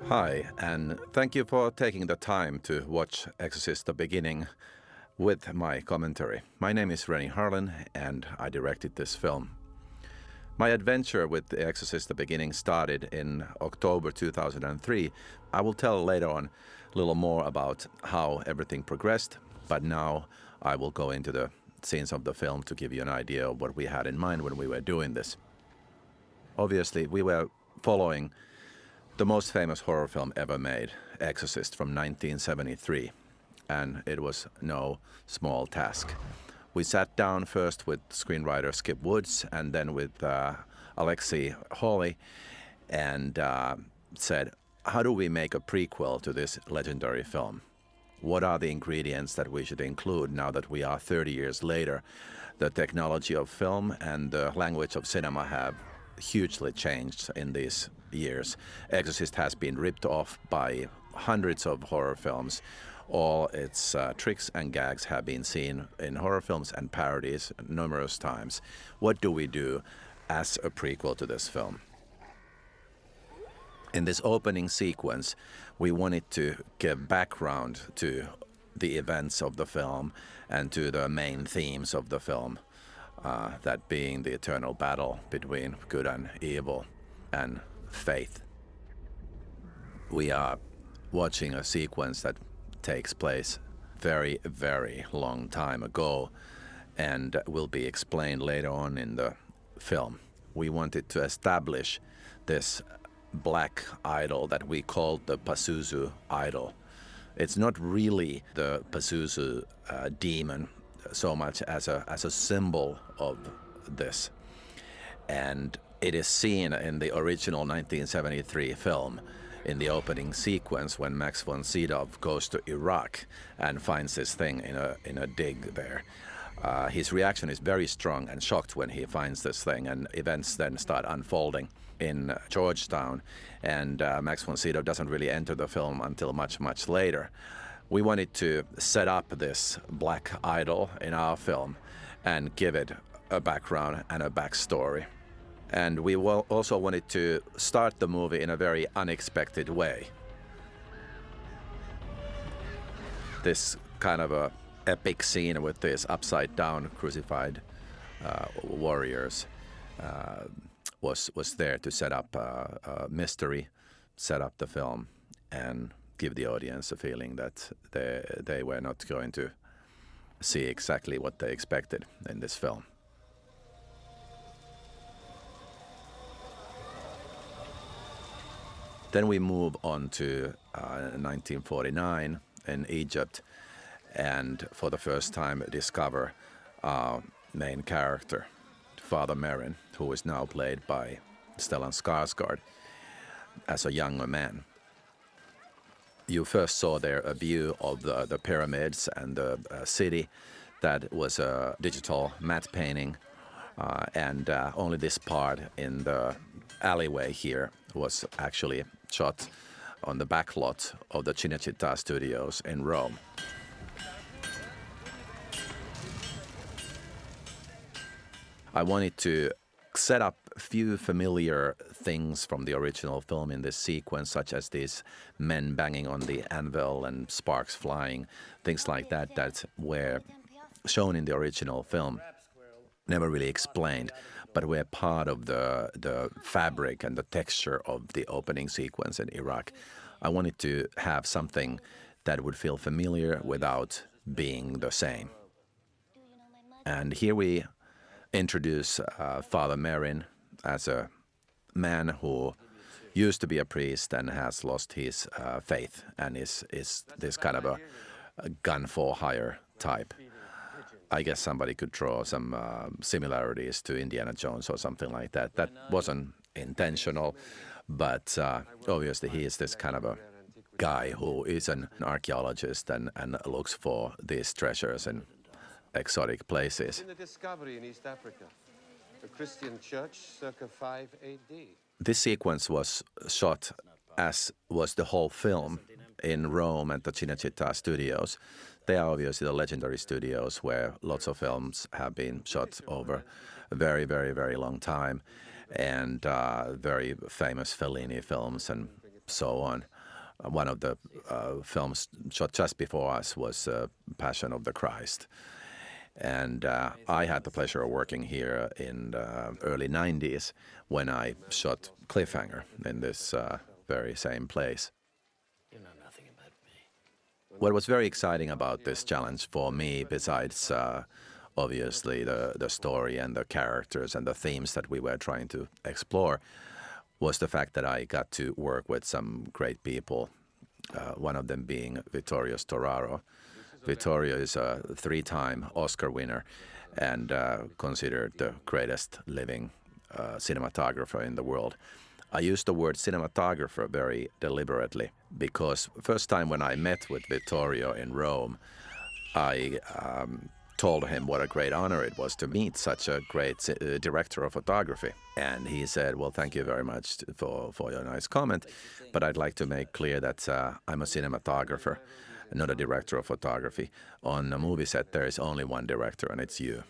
Hi, and thank you for taking the time to watch Exorcist the Beginning with my commentary. My name is Renny Harlin, and I directed this film. My adventure with The Exorcist the Beginning started in October 2003. I will tell later on a little more about how everything progressed, but now I will go into the scenes of the film to give you an idea of what we had in mind when we were doing this. Obviously, we were following the most famous horror film ever made, Exorcist, from 1973, and it was no small task. We sat down first with screenwriter Skip Woods and then with Alexei Hawley and said, how do we make a prequel to this legendary film? What are the ingredients that we should include now that we are 30 years later? The technology of film and the language of cinema have hugely changed in these years. Exorcist has been ripped off by hundreds of horror films. All its tricks and gags have been seen in horror films and parodies numerous times. What do we do as a prequel to this film? In this opening sequence, we wanted to give background to the events of the film and to the main themes of the film, that being the eternal battle between good and evil and faith. We are watching a sequence that takes place very, very long time ago and will be explained later on in the film. We wanted to establish this black idol that we called the Pazuzu idol. It's not really the Pazuzu demon so much as a symbol of this. And it is seen in the original 1973 film in the opening sequence when Max von Sydow goes to Iraq and finds this thing in a dig there. His reaction is very strong and shocked when he finds this thing, and events then start unfolding in Georgetown, and Max von Sydow doesn't really enter the film until much, much later. We wanted to set up this black idol in our film and give it a background and a backstory. And we also wanted to start the movie in a very unexpected way. This kind of a epic scene with these upside-down crucified warriors was there to set up a mystery, set up the film, and give the audience a feeling that they were not going to see exactly what they expected in this film. Then we move on to 1949 in Egypt, and for the first time discover our main character, Father Merrin, who is now played by Stellan Skarsgård as a younger man. You first saw there a view of the pyramids and the city that was a digital matte painting, and only this part in the alleyway here was actually shot on the back lot of the Cinecittà studios in Rome. I wanted to set up a few familiar things from the original film in this sequence, such as these men banging on the anvil and sparks flying, things like that were shown in the original film, never really explained, but were part of the fabric and the texture of the opening sequence in Iraq. I wanted to have something that would feel familiar without being the same. And here we introduce Father Merrin as a man who used to be a priest and has lost his faith and is this kind of a gun for hire type. I guess somebody could draw some similarities to Indiana Jones or something like that. That wasn't intentional, but obviously he is this kind of a guy who is an archaeologist and looks for these treasures in exotic places. In the discovery in East Africa, a Christian church circa 5 AD. This sequence was shot, as was the whole film, in Rome at the Cinecittà studios. They are obviously the legendary studios where lots of films have been shot over a very, very, very long time, and very famous Fellini films and so on. One of the films shot just before us was Passion of the Christ. And I had the pleasure of working here in the early 90s when I shot Cliffhanger in this very same place. You know nothing about me. What was very exciting about this challenge for me, besides obviously the story and the characters and the themes that we were trying to explore, was the fact that I got to work with some great people, one of them being Vittorio Storaro. Vittorio is a 3-time Oscar winner and considered the greatest living cinematographer in the world. I use the word cinematographer very deliberately because first time when I met with Vittorio in Rome, I told him what a great honor it was to meet such a great director of photography. And he said, well, thank you very much for your nice comment, but I'd like to make clear that I'm a cinematographer, not a director of photography. On a movie set, there is only one director, and it's you.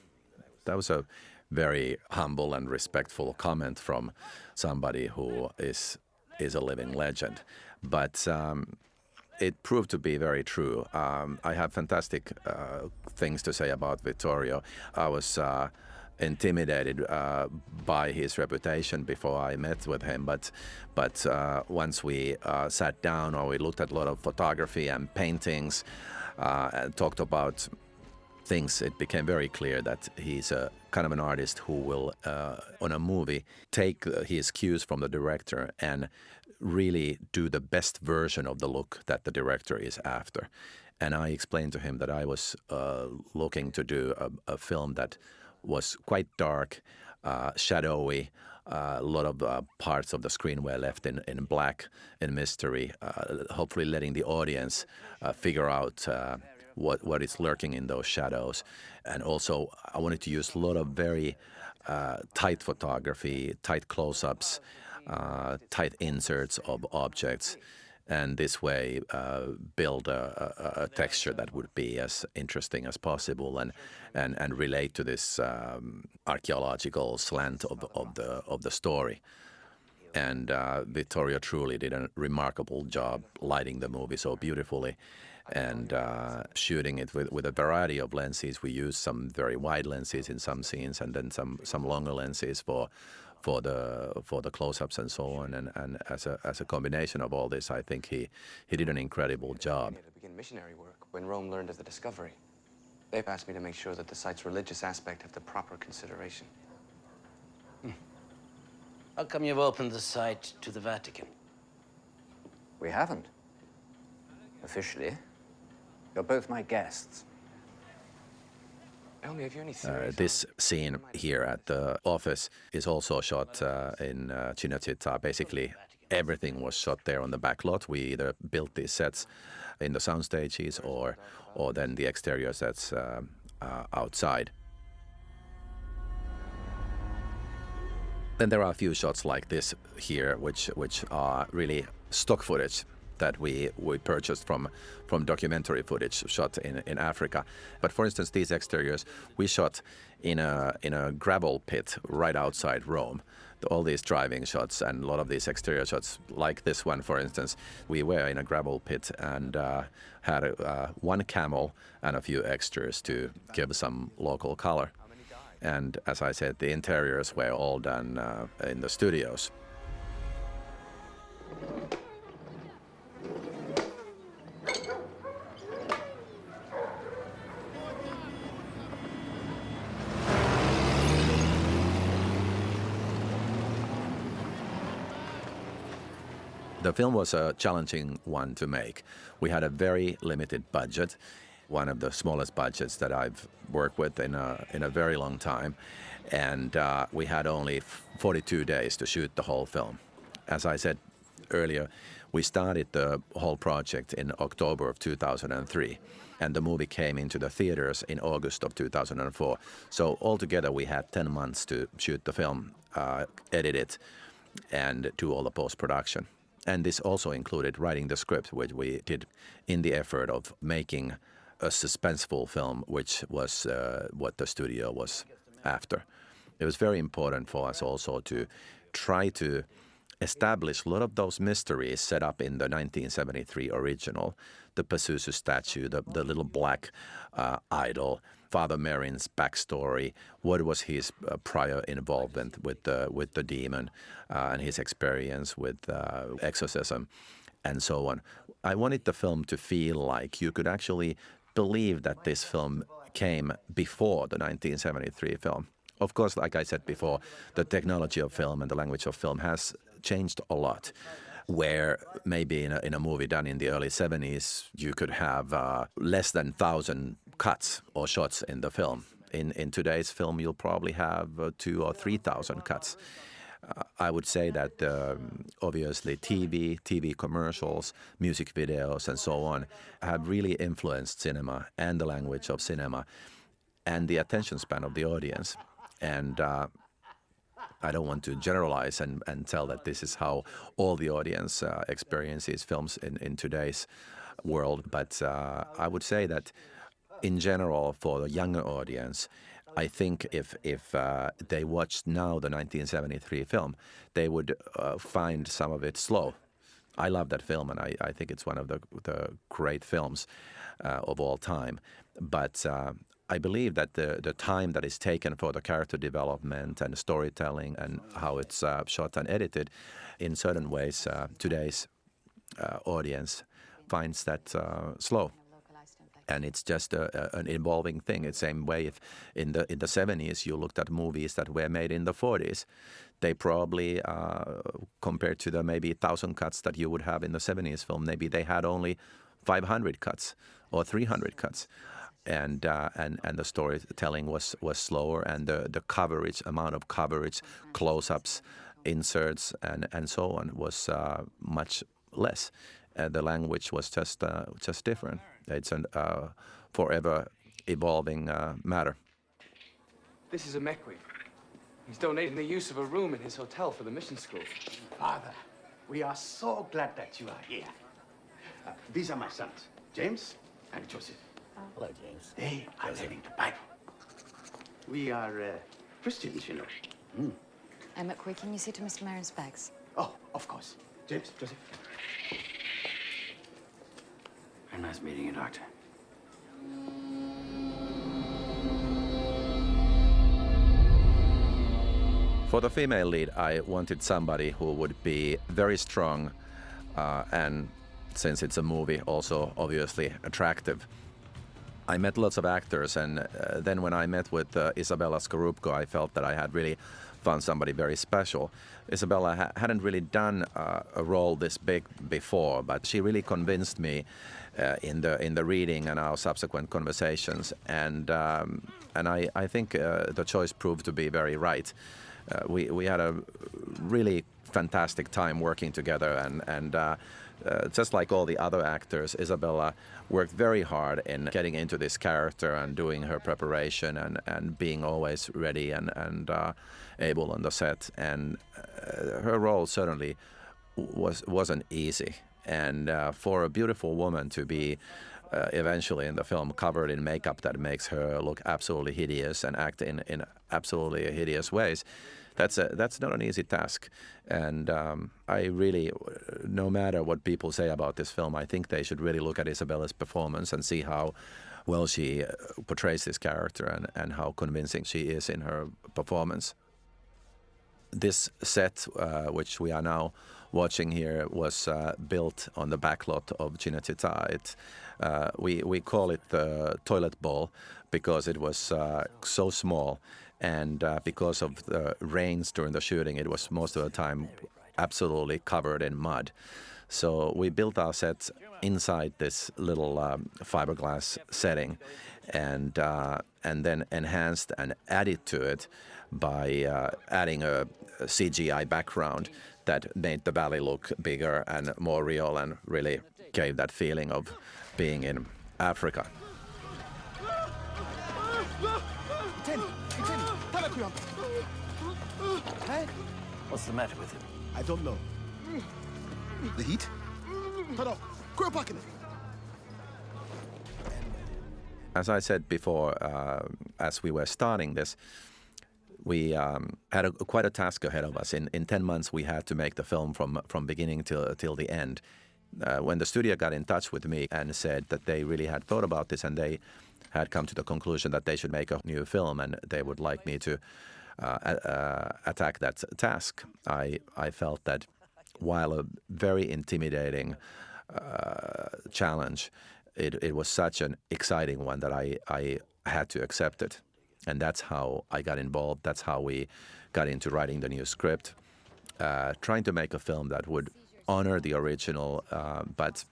That was a very humble and respectful comment from somebody who is a living legend. But it proved to be very true. I have fantastic things to say about Vittorio. I was intimidated by his reputation before I met with him, but once we sat down or we looked at a lot of photography and paintings and talked about things, it became very clear that he's a kind of an artist who will, on a movie, take his cues from the director and really do the best version of the look that the director is after. And I explained to him that I was looking to do a film that was quite dark, shadowy. A lot of parts of the screen were left in black, in mystery, hopefully letting the audience figure out what is lurking in those shadows. And also, I wanted to use a lot of very tight photography, tight close-ups, tight inserts of objects, and this way build a texture that would be as interesting as possible and relate to this archaeological slant of the story. And Vittorio truly did a remarkable job lighting the movie so beautifully and shooting it with a variety of lenses. We used some very wide lenses in some scenes and then some longer lenses for the close-ups and so on, and as a combination of all this, I think he did an incredible job. To begin missionary work when Rome learned of the discovery. They've asked me to make sure that the site's religious aspect have the proper consideration. How come you've opened the site to the Vatican? We haven't. Officially. You're both my guests. Elmi, have you any theories? This scene here at the office is also shot in Cinecittà. Basically, everything was shot there on the back lot. We either built these sets in the sound stages or then the exterior sets outside. Then there are a few shots like this here, which are really stock footage that we purchased from documentary footage shot in Africa. But for instance, these exteriors we shot in a gravel pit right outside Rome. All these driving shots and a lot of these exterior shots, like this one, for instance, we were in a gravel pit and had one camel and a few extras to give some local color. And as I said, the interiors were all done in the studios. The film was a challenging one to make. We had a very limited budget, one of the smallest budgets that I've worked with in a very long time, and we had only 42 days to shoot the whole film. As I said earlier, we started the whole project in October of 2003, and the movie came into the theaters in August of 2004. So altogether we had 10 months to shoot the film, edit it, and do all the post-production. And this also included writing the script, which we did in the effort of making a suspenseful film, which was what the studio was after. It was very important for us also to try to established a lot of those mysteries set up in the 1973 original. The Pazuzu statue, the little black idol, Father Merrin's backstory, what was his prior involvement with the demon, and his experience with exorcism, and so on. I wanted the film to feel like you could actually believe that this film came before the 1973 film. Of course, like I said before, the technology of film and the language of film has changed a lot. Where maybe in a movie done in the early 70s, you could have less than 1,000 cuts or shots in the film. In today's film, you'll probably have 2,000 or 3,000 cuts. I would say that obviously TV commercials, music videos, and so on have really influenced cinema and the language of cinema and the attention span of the audience. And I don't want to generalize and tell that this is how all the audience experiences films in today's world, but I would say that in general for the younger audience, I think if they watched now the 1973 film, they would find some of it slow. I love that film, and I think it's one of the great films of all time. But I believe that the time that is taken for the character development and storytelling and how it's shot and edited, in certain ways, today's audience finds that slow. And it's just an evolving thing. It's the same way if in the 70s you looked at movies that were made in the 40s, they probably, compared to the maybe 1,000 cuts that you would have in the 70s film, maybe they had only 500 cuts or 300 cuts. And the storytelling was slower, and the coverage, amount of coverage, close-ups, inserts, and so on was much less. The language was just different. It's a forever evolving matter. This is a Mekwi. He's donating the use of a room in his hotel for the mission school. Father, we are so glad that you are here. These are my sons, James and Joseph. Hello, James. They are learning the Bible. We are Christians, you know. McQueen, can you see to Mr. Merrin's bags? Oh, of course. James, Joseph. Very nice meeting you, Doctor. For the female lead, I wanted somebody who would be very strong and, since it's a movie, also obviously attractive. I met lots of actors, and then when I met with Isabella Scorupco, I felt that I had really found somebody very special. Isabella hadn't really done a role this big before, but she really convinced me in the reading and our subsequent conversations, and I think the choice proved to be very right. We had a really fantastic time working together, and just like all the other actors, Isabella worked very hard in getting into this character and doing her preparation and being always ready and able on the set. And her role certainly wasn't easy. And for a beautiful woman to be eventually in the film covered in makeup that makes her look absolutely hideous and act in absolutely hideous ways, that's not an easy task. And I really, no matter what people say about this film, I think they should really look at Isabella's performance and see how well she portrays this character and how convincing she is in her performance. This set, which we are now watching here, was built on the backlot of Cinecittà. We call it the toilet bowl because it was so small, and because of the rains during the shooting, it was most of the time absolutely covered in mud. So we built our set inside this little fiberglass setting, and then enhanced and added to it by adding a CGI background that made the valley look bigger and more real and really gave that feeling of being in Africa. What's the matter with him? I don't know. The heat? As I said before, as we were starting this, We had quite a task ahead of us. In 10 months, we had to make the film from beginning till the end. When the studio got in touch with me and said that they really had thought about this and they had come to the conclusion that they should make a new film and they would like me to attack that task, I felt that while a very intimidating challenge, it was such an exciting one that I had to accept it. And that's how I got involved. That's how we got into writing the new script, trying to make a film that would honor the original, but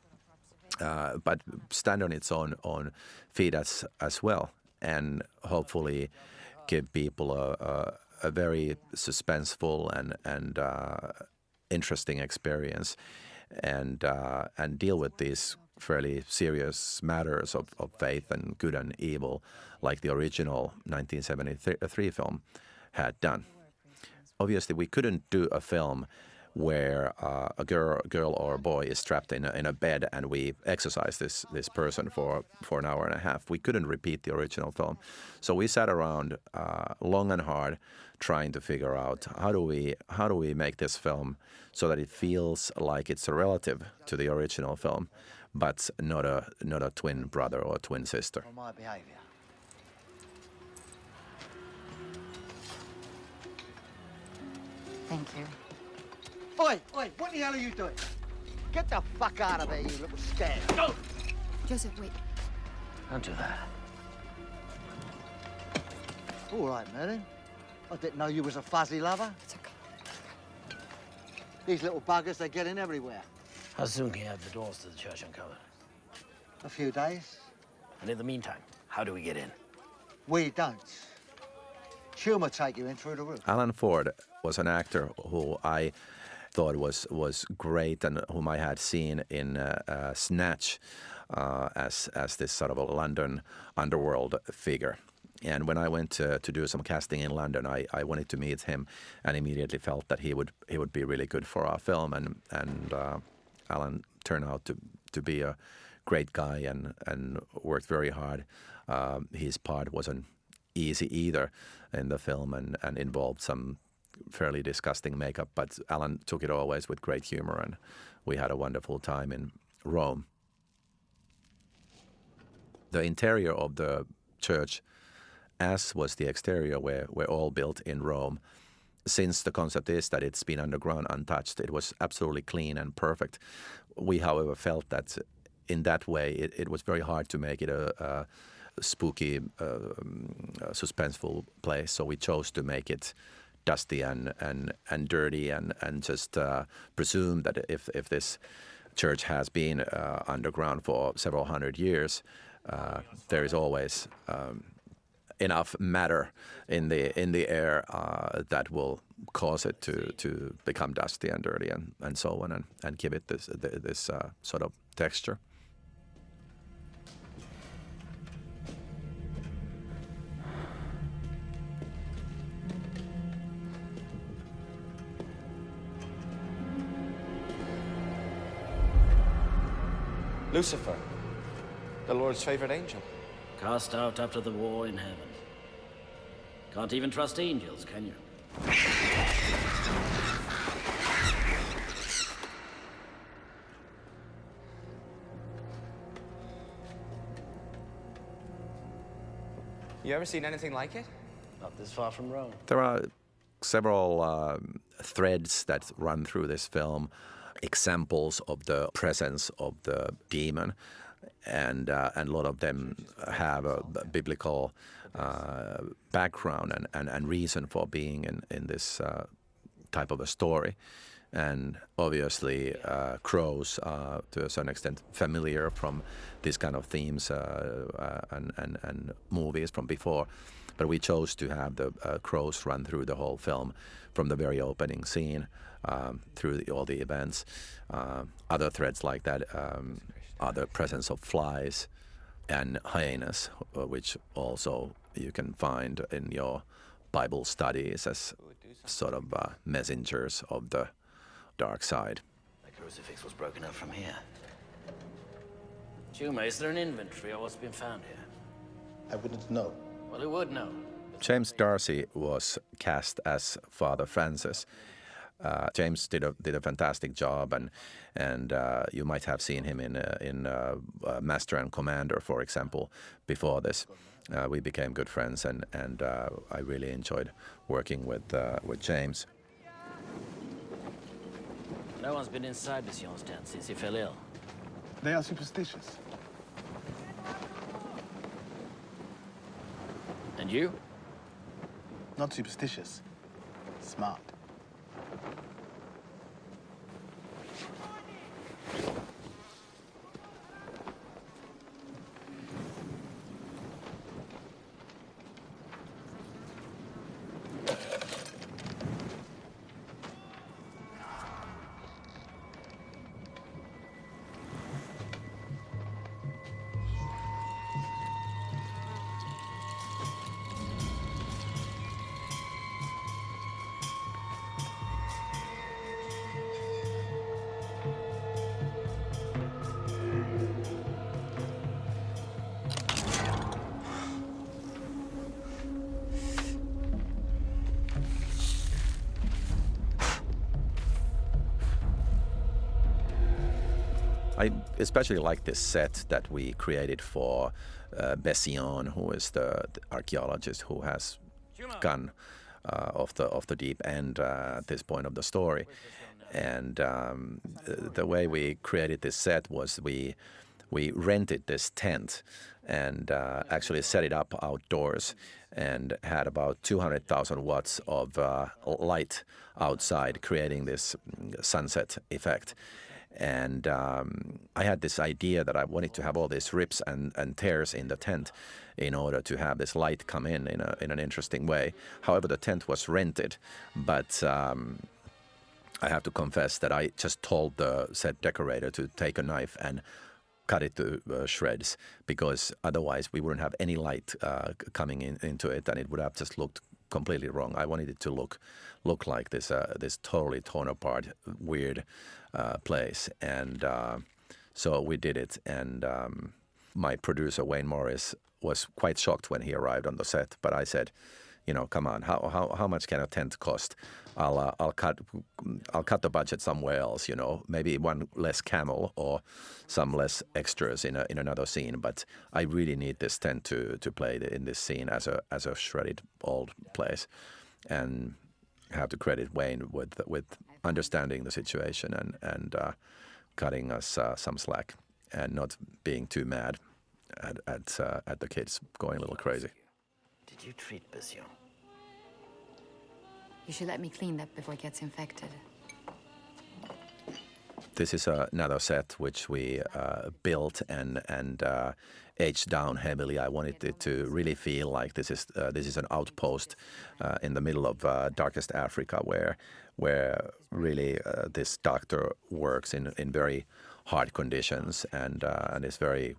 stand on its own feet as well, and hopefully give people a very suspenseful and interesting experience, and deal with these fairly serious matters of faith and good and evil, like the original 1973 film had done. Obviously, we couldn't do a film where a girl or a boy is trapped in a bed and we exorcise this person for an hour and a half. We couldn't repeat the original film. So we sat around long and hard trying to figure out how do we make this film so that it feels like it's a relative to the original film, but not a twin brother or twin sister. On my behaviour. Thank you. Oi, what the hell are you doing? Get the fuck out of there, you little scab. Go! Joseph, wait. Don't do that. All right, Merlin. I didn't know you was a fuzzy lover. It's okay. These little buggers, they get in everywhere. How soon can you have the doors to the church uncovered? A few days. And in the meantime, how do we get in? We don't. Hume take you in through the roof. Alan Ford was an actor who I thought was great and whom I had seen in Snatch as this sort of a London underworld figure. And when I went to do some casting in London, I wanted to meet him and immediately felt that he would be really good for our film. And Alan turned out to be a great guy and worked very hard. His part wasn't easy either in the film and involved some fairly disgusting makeup, but Alan took it always with great humor, and we had a wonderful time in Rome. The interior of the church, as was the exterior, were all built in Rome. Since the concept is that it's been underground untouched, it was absolutely clean and perfect. We, however, felt that in that way it was very hard to make it a spooky, suspenseful place, so we chose to make it dusty and dirty and just presume that if this church has been underground for several hundred years, there is always enough matter in the air that will cause it to become dusty and dirty and so on and give it this sort of texture. Lucifer, the Lord's favorite angel. Cast out after the war in heaven. Can't even trust angels, can you? You ever seen anything like it? Not this far from Rome. There are several threads that run through this film, examples of the presence of the demon, and a lot of them have a biblical background and reason for being in this type of a story. And obviously, crows are to a certain extent familiar from these kind of themes and movies from before. But we chose to have the crows run through the whole film from the very opening scene through all the events. Other threads like that are the presence of flies and hyenas, which also you can find in your Bible studies as sort of messengers of the dark side. The crucifix was broken up from here. Juma, is there an inventory of what's been found here? I wouldn't know. Well, who would know? James Darcy was cast as Father Francis. James did a fantastic job, and you might have seen him in Master and Commander, for example, before this. We became good friends, and I really enjoyed working with James. No one's been inside Mission's tent since he fell ill. They are superstitious. And you? Not superstitious. Smart. I especially like this set that we created for Bession, who is the archaeologist who has gone off the deep end at this point of the story. And the way we created this set was we rented this tent and actually set it up outdoors and had about 200,000 watts of light outside, creating this sunset effect. And I had this idea that I wanted to have all these rips and tears in the tent in order to have this light come in an interesting way. However, the tent was rented, but I have to confess that I just told the set decorator to take a knife and cut it to shreds, because otherwise we wouldn't have any light coming into it, and it would have just looked completely wrong. I wanted it to look like this totally torn apart, weird place, and so we did it. And my producer Wayne Morris was quite shocked when he arrived on the set. But I said, come on, how much can a tent cost? I'll cut the budget somewhere else. Maybe one less camel or some less extras in another scene. But I really need this tent to play in this scene as a shredded old place, and have to credit Wayne with understanding the situation and cutting us some slack and not being too mad at the kids going a little crazy. Did you treat Bession? You should let me clean that before it gets infected. This is another set which we built and aged down heavily. I wanted it to really feel like this is an outpost in the middle of darkest Africa, where really this doctor works in very hard conditions and is very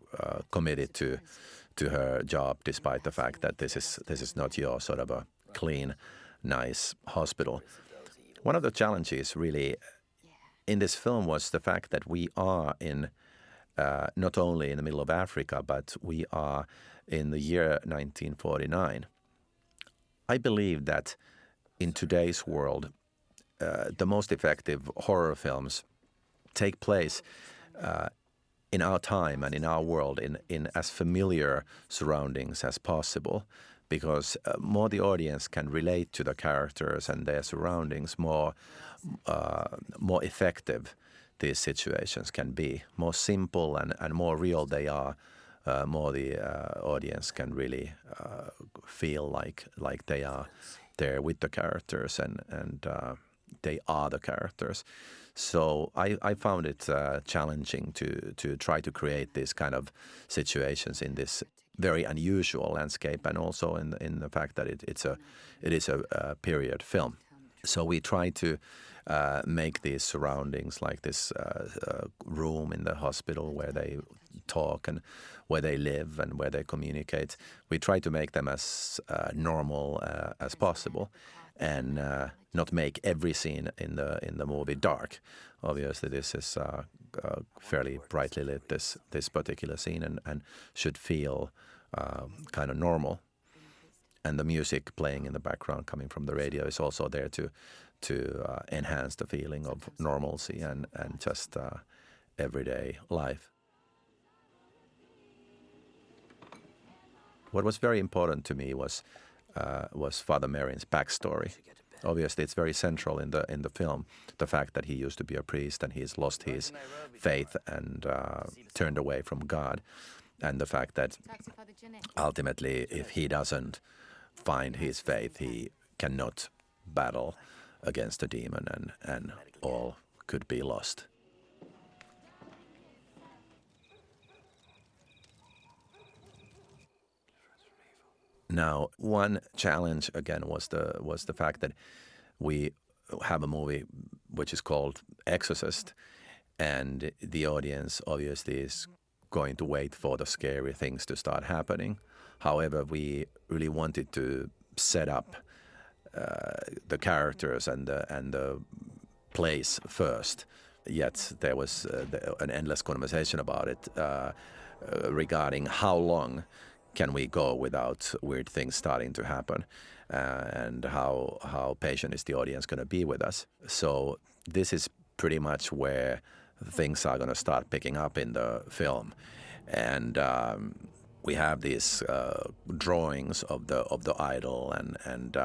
committed to her job, despite the fact that this is not your sort of a clean, nice hospital. One of the challenges really in this film was the fact that we are in not only in the middle of Africa, but we are in the year 1949. I believe that in today's world, the most effective horror films take place in our time and in our world in as familiar surroundings as possible, because more the audience can relate to the characters and their surroundings, more effective these situations can be. More simple and more real they are, more the audience can really feel like they are there with the characters and they are the characters. So I found it challenging to try to create these kind of situations in this very unusual landscape, and also in the fact that it is a period film. So we try to make these surroundings, like this room in the hospital where they talk and where they live and where they communicate. We try to make them as normal as possible, and not make every scene in the movie dark. Obviously, this is fairly brightly lit, this particular scene, and should feel kind of normal. and the music playing in the background coming from the radio is also there to enhance the feeling of normalcy and just everyday life. What was very important to me was Father Merrin's backstory. Obviously, it's very central in the film, the fact that he used to be a priest and he's lost his faith and turned away from God, and the fact that ultimately, if he doesn't find his faith, he cannot battle against a demon, and all could be lost. Now, one challenge again was the fact that we have a movie which is called EXORCIST, and the audience obviously is going to wait for the scary things to start happening. However, we really wanted to set up the characters and the place first. Yet there was an endless conversation about it regarding how long can we go without weird things starting to happen, and how patient is the audience going to be with us. So this is pretty much where things are going to start picking up in the film, and we have these drawings of the idol, and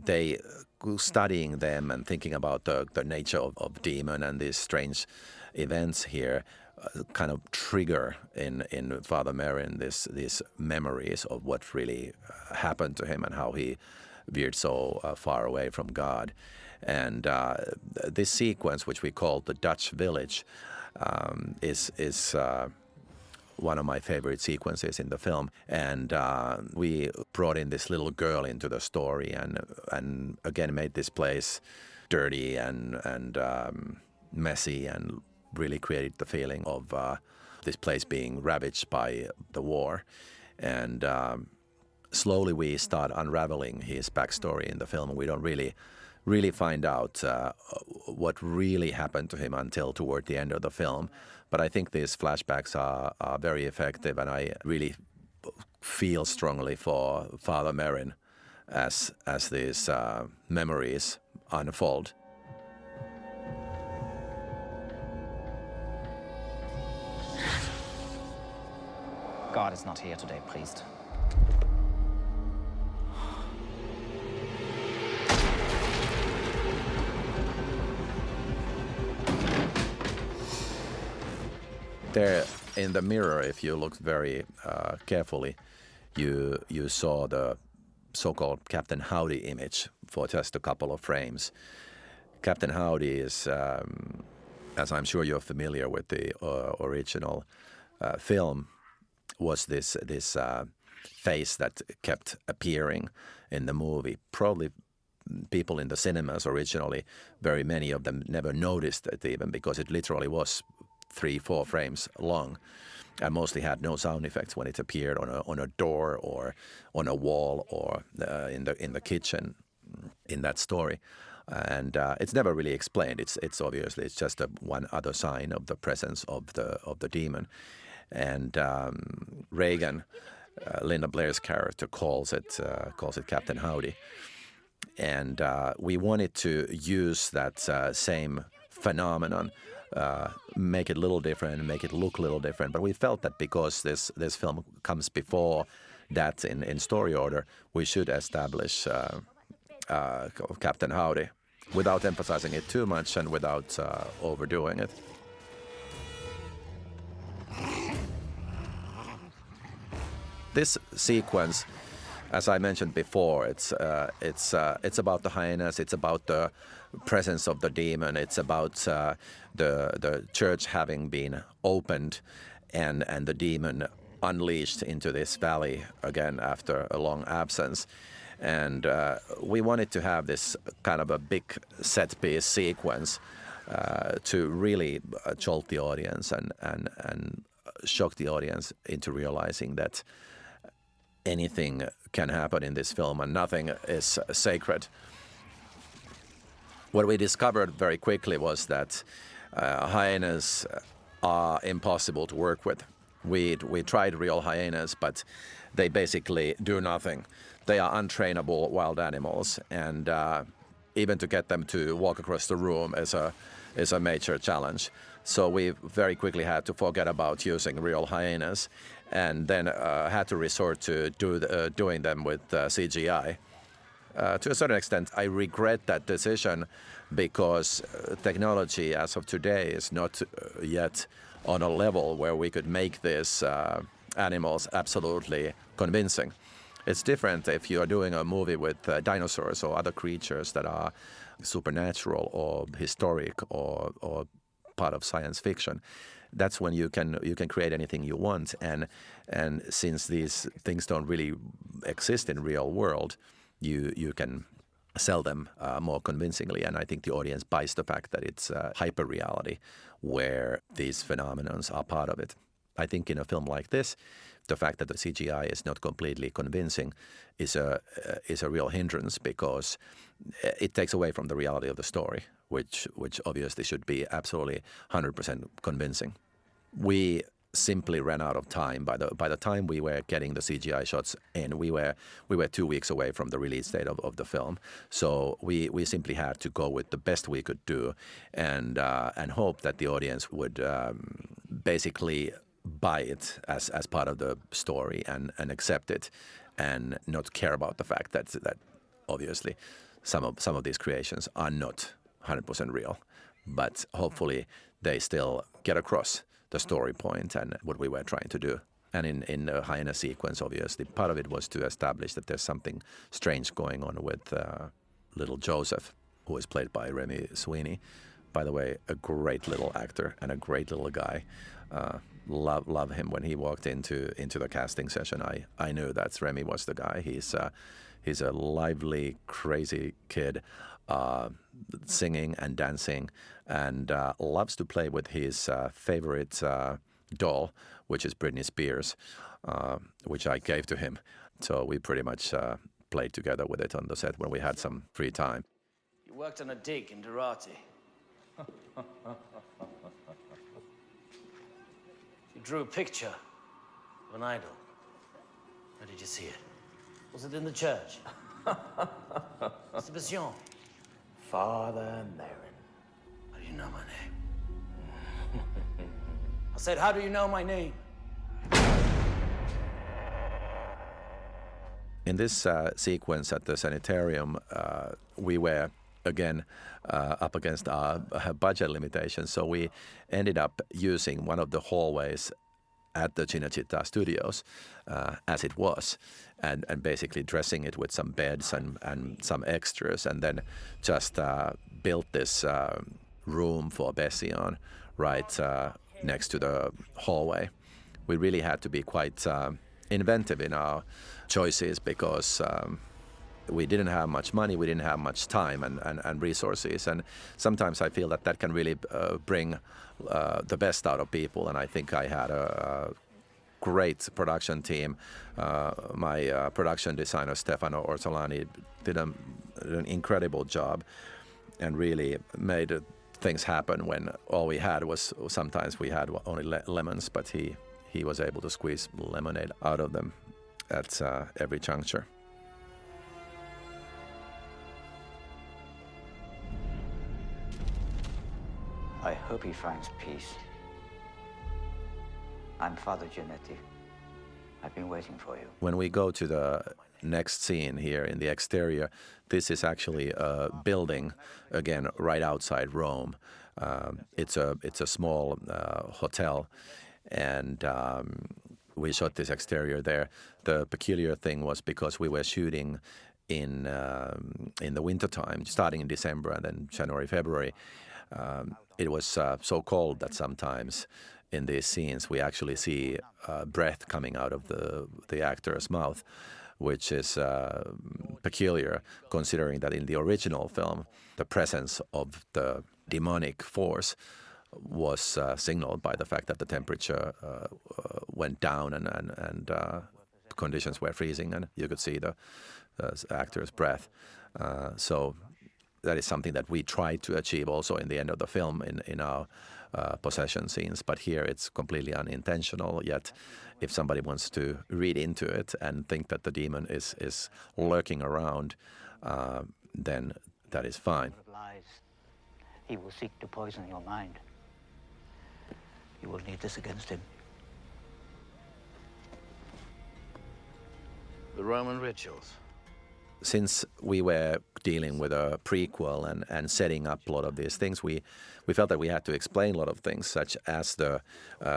they studying them and thinking about the nature of demon and these strange events here kind of trigger in Father Merrin these memories of what really happened to him and how he veered so far away from God. And this sequence, which we call the Dutch Village, is one of my favorite sequences in the film. And we brought in this little girl into the story, and again made this place dirty and messy, and really created the feeling of this place being ravaged by the war. And slowly we start unraveling his backstory in the film. We don't really find out what really happened to him until toward the end of the film. But I think these flashbacks are very effective, and I really feel strongly for Father Merrin as these memories unfold. God is not here today, priest. There in the mirror, if you looked very carefully, you saw the so-called Captain Howdy image for just a couple of frames. Captain Howdy is, as I'm sure you're familiar with the original film, was this face that kept appearing in the movie. Probably people in the cinemas originally, very many of them never noticed it even, because it literally was 3-4 frames long, and mostly had no sound effects when it appeared on a door or on a wall or in the kitchen in that story. And it's never really explained. It's obviously it's just one other sign of the presence of the demon. And Reagan, Linda Blair's character, calls it Captain Howdy. And we wanted to use that same phenomenon, make it a little different, make it look a little different. But we felt that because this film comes before that in story order, we should establish Captain Howdy without emphasizing it too much and without overdoing it. This sequence, as I mentioned before, it's about the hyenas. It's about the presence of the demon. It's about the church having been opened, and the demon unleashed into this valley again after a long absence. And we wanted to have this kind of a big set piece sequence to really jolt the audience and shock the audience into realizing that anything can happen in this film and nothing is sacred. What we discovered very quickly was that hyenas are impossible to work with. We tried real hyenas, but they basically do nothing. they are untrainable wild animals, and even to get them to walk across the room is a major challenge. So we very quickly had to forget about using real hyenas, and then had to resort to doing them with CGI. To a certain extent, I regret that decision because technology as of today is not yet on a level where we could make these animals absolutely convincing. It's different if you are doing a movie with dinosaurs or other creatures that are supernatural or historic or part of science fiction. That's when you can create anything you want, and since these things don't really exist in real world, you can sell them more convincingly, and I think the audience buys the fact that it's hyper reality where these phenomena are part of it. I think in a film like this, the fact that the CGI is not completely convincing is a real hindrance because it takes away from the reality of the story, which obviously should be absolutely 100% convincing. We simply ran out of time. By the time we were getting the CGI shots in, we were 2 weeks away from the release date of the film. So we simply had to go with the best we could do, and hope that the audience would basically buy it as part of the story and accept it, and not care about the fact that obviously some of these creations are not 100% real, but hopefully they still get across the story point and what we were trying to do. And in the hyena sequence, obviously, part of it was to establish that there's something strange going on with little Joseph, who is played by Remy Sweeney. By the way, a great little actor and a great little guy. Love him. When he walked into the casting session, I knew that Remy was the guy. He's a lively, crazy kid, singing and dancing, and loves to play with his favorite doll, which is Britney Spears, which I gave to him. So we pretty much played together with it on the set when we had some free time. You worked on a dig in Durati. You drew a picture of an idol. Where did you see it? Was it in the church? Mr. Bisson. Father Merrin. How do you know my name? I said, how do you know my name? In this sequence at the sanitarium, we were again up against our budget limitations, so we ended up using one of the hallways at the Cinecittà studios as it was, and basically dressing it with some beds and some extras, and then just built this room for Bessie on right next to the hallway. We really had to be quite inventive in our choices because we didn't have much money, we didn't have much time and resources, and sometimes I feel that can really bring the best out of people, and I think I had a great production team. My production designer Stefano Ortolani did an incredible job and really made things happen when all we had was, sometimes we had only lemons, but he was able to squeeze lemonade out of them at every juncture. I hope he finds peace. I'm Father Giannetti. I've been waiting for you. When we go to the next scene here in the exterior, this is actually a building, again, right outside Rome. It's a small hotel, and we shot this exterior there. The peculiar thing was because we were shooting in the wintertime, starting in December and then January, February. It was so cold that sometimes in these scenes we actually see breath coming out of the actor's mouth, which is peculiar considering that in the original film the presence of the demonic force was signaled by the fact that the temperature went down and conditions were freezing and you could see the actor's breath. So that is something that we try to achieve also in the end of the film in our possession scenes. But here it's completely unintentional. Yet, if somebody wants to read into it and think that the demon is lurking around, then that is fine. Lies. He will seek to poison your mind. You will need this against him. The Roman rituals. Since we were dealing with a prequel and setting up a lot of these things, we felt that we had to explain a lot of things, such as the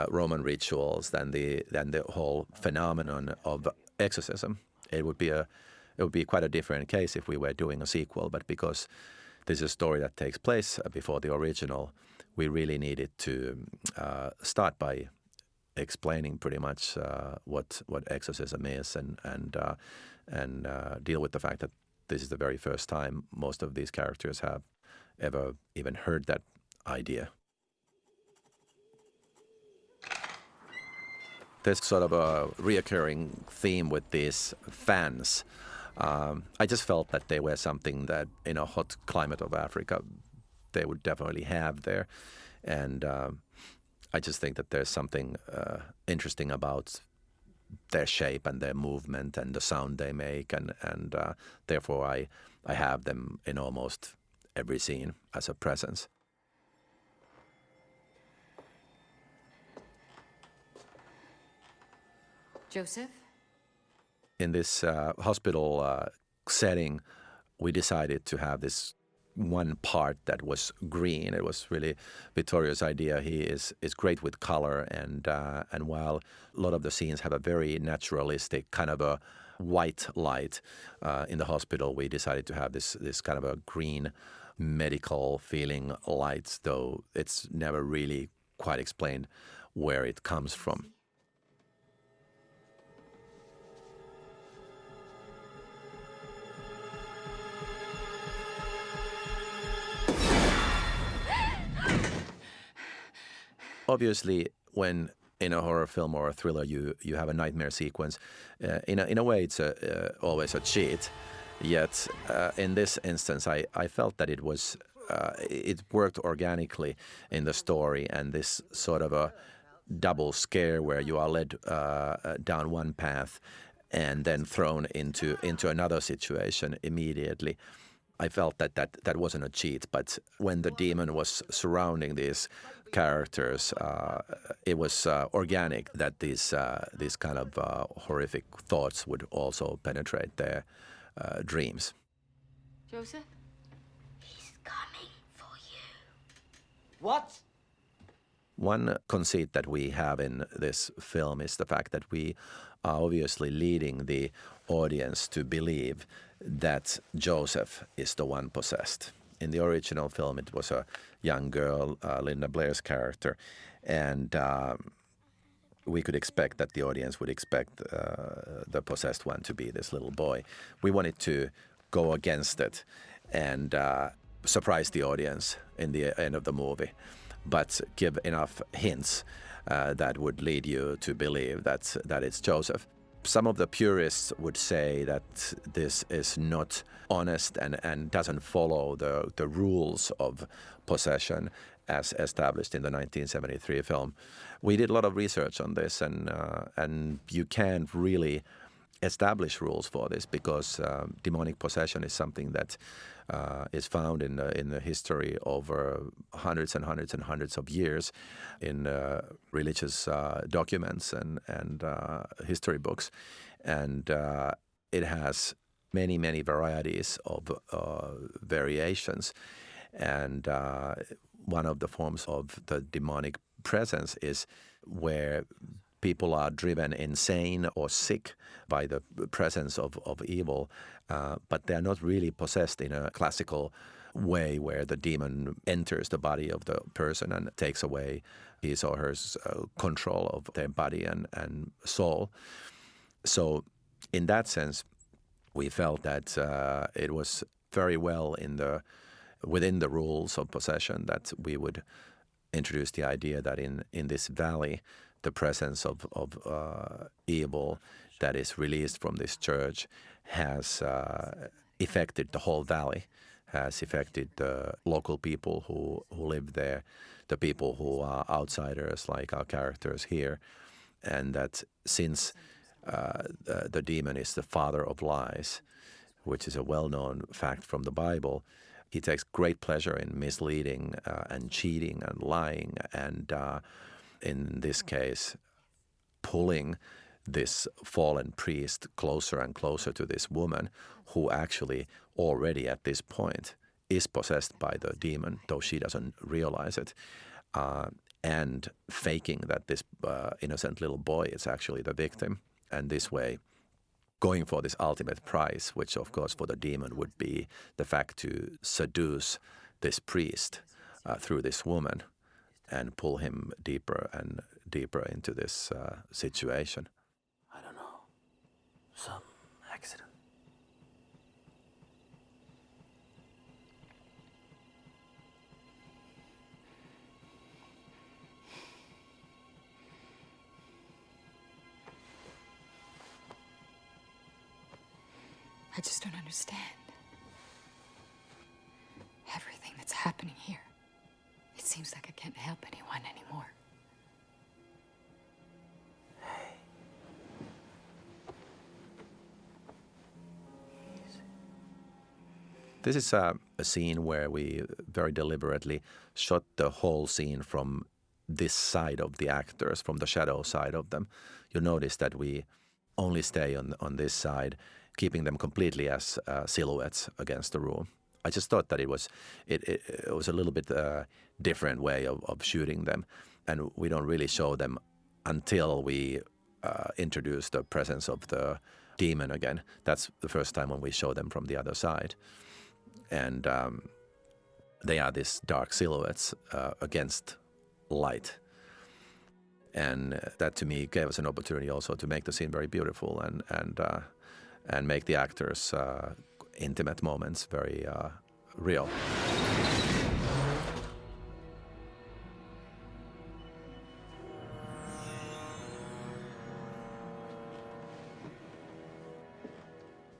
Roman rituals, then the whole phenomenon of exorcism. It would be quite a different case if we were doing a sequel, but because this is a story that takes place before the original, we really needed to start by explaining pretty much what exorcism is and deal with the fact that this is the very first time most of these characters have ever even heard that idea. There's sort of a reoccurring theme with these fans. I just felt that they were something that in a hot climate of Africa they would definitely have there. And I just think that there's something interesting about their shape and their movement and the sound they make, and therefore I have them in almost every scene as a presence. Joseph? In this hospital setting, we decided to have this one part that was green. It was really Vittorio's idea. He is great with color, and while a lot of the scenes have a very naturalistic kind of a white light, in the hospital we decided to have this kind of a green medical feeling light, though it's never really quite explained where it comes from. Obviously, when in a horror film or a thriller you have a nightmare sequence, in a way it's always a cheat. Yet in this instance, I felt that it worked organically in the story, and this sort of a double scare where you are led down one path and then thrown into another situation immediately. I felt that wasn't a cheat, but when the demon was surrounding these characters, it was organic that these kind of horrific thoughts would also penetrate their dreams. Joseph? He's coming for you. What? One conceit that we have in this film is the fact that we are obviously leading the audience to believe that Joseph is the one possessed. In the original film, it was a young girl, Linda Blair's character, and we could expect that the audience would expect the possessed one to be this little boy. We wanted to go against it and surprise the audience in the end of the movie, but give enough hints that would lead you to believe that it's Joseph. Some of the purists would say that this is not honest and doesn't follow the rules of possession as established in the 1973 film. We did a lot of research on this, and you can't really establish rules for this because demonic possession is something that is found in the history over hundreds and hundreds and hundreds of years in religious documents and history books, and it has many varieties of variations, and one of the forms of the demonic presence is where people are driven insane or sick by the presence of evil, but they're not really possessed in a classical way where the demon enters the body of the person and takes away his or her control of their body and soul. So in that sense, we felt that it was very well within the rules of possession that we would introduce the idea that in this valley, the presence of evil that is released from this church has affected the whole valley, has affected the local people who live there, the people who are outsiders like our characters here, and that since the demon is the father of lies, which is a well-known fact from the Bible, he takes great pleasure in misleading and cheating and lying, and in this case, pulling this fallen priest closer and closer to this woman who actually already at this point is possessed by the demon, though she doesn't realize it, and faking that this innocent little boy is actually the victim, and this way going for this ultimate prize, which of course for the demon would be the fact to seduce this priest through this woman and pull him deeper and deeper into this situation. I don't know. Some accident. I just don't understand. Everything that's happening here. It seems like I can't help anyone anymore. This is a scene where we very deliberately shot the whole scene from this side of the actors, from the shadow side of them. You'll notice that we only stay on this side, keeping them completely as silhouettes against the room. I just thought that it was a little bit different way of shooting them, and we don't really show them until we introduce the presence of the demon again. That's the first time when we show them from the other side, and they are these dark silhouettes against light. And that to me gave us an opportunity also to make the scene very beautiful and make the actors' intimate moments very real.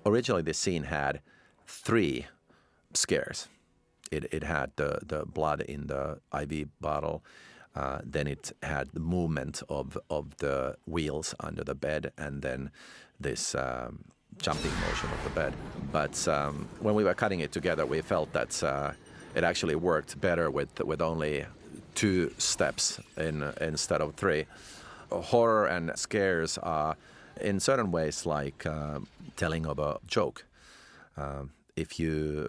Originally, this scene had 3 scares. It had the blood in the IV bottle. Then it had the movement of the wheels under the bed, and then this jumping motion of the bed. But when we were cutting it together, we felt that it actually worked better with only 2 steps instead of 3. Horror and scares are in certain ways like telling of a joke. If you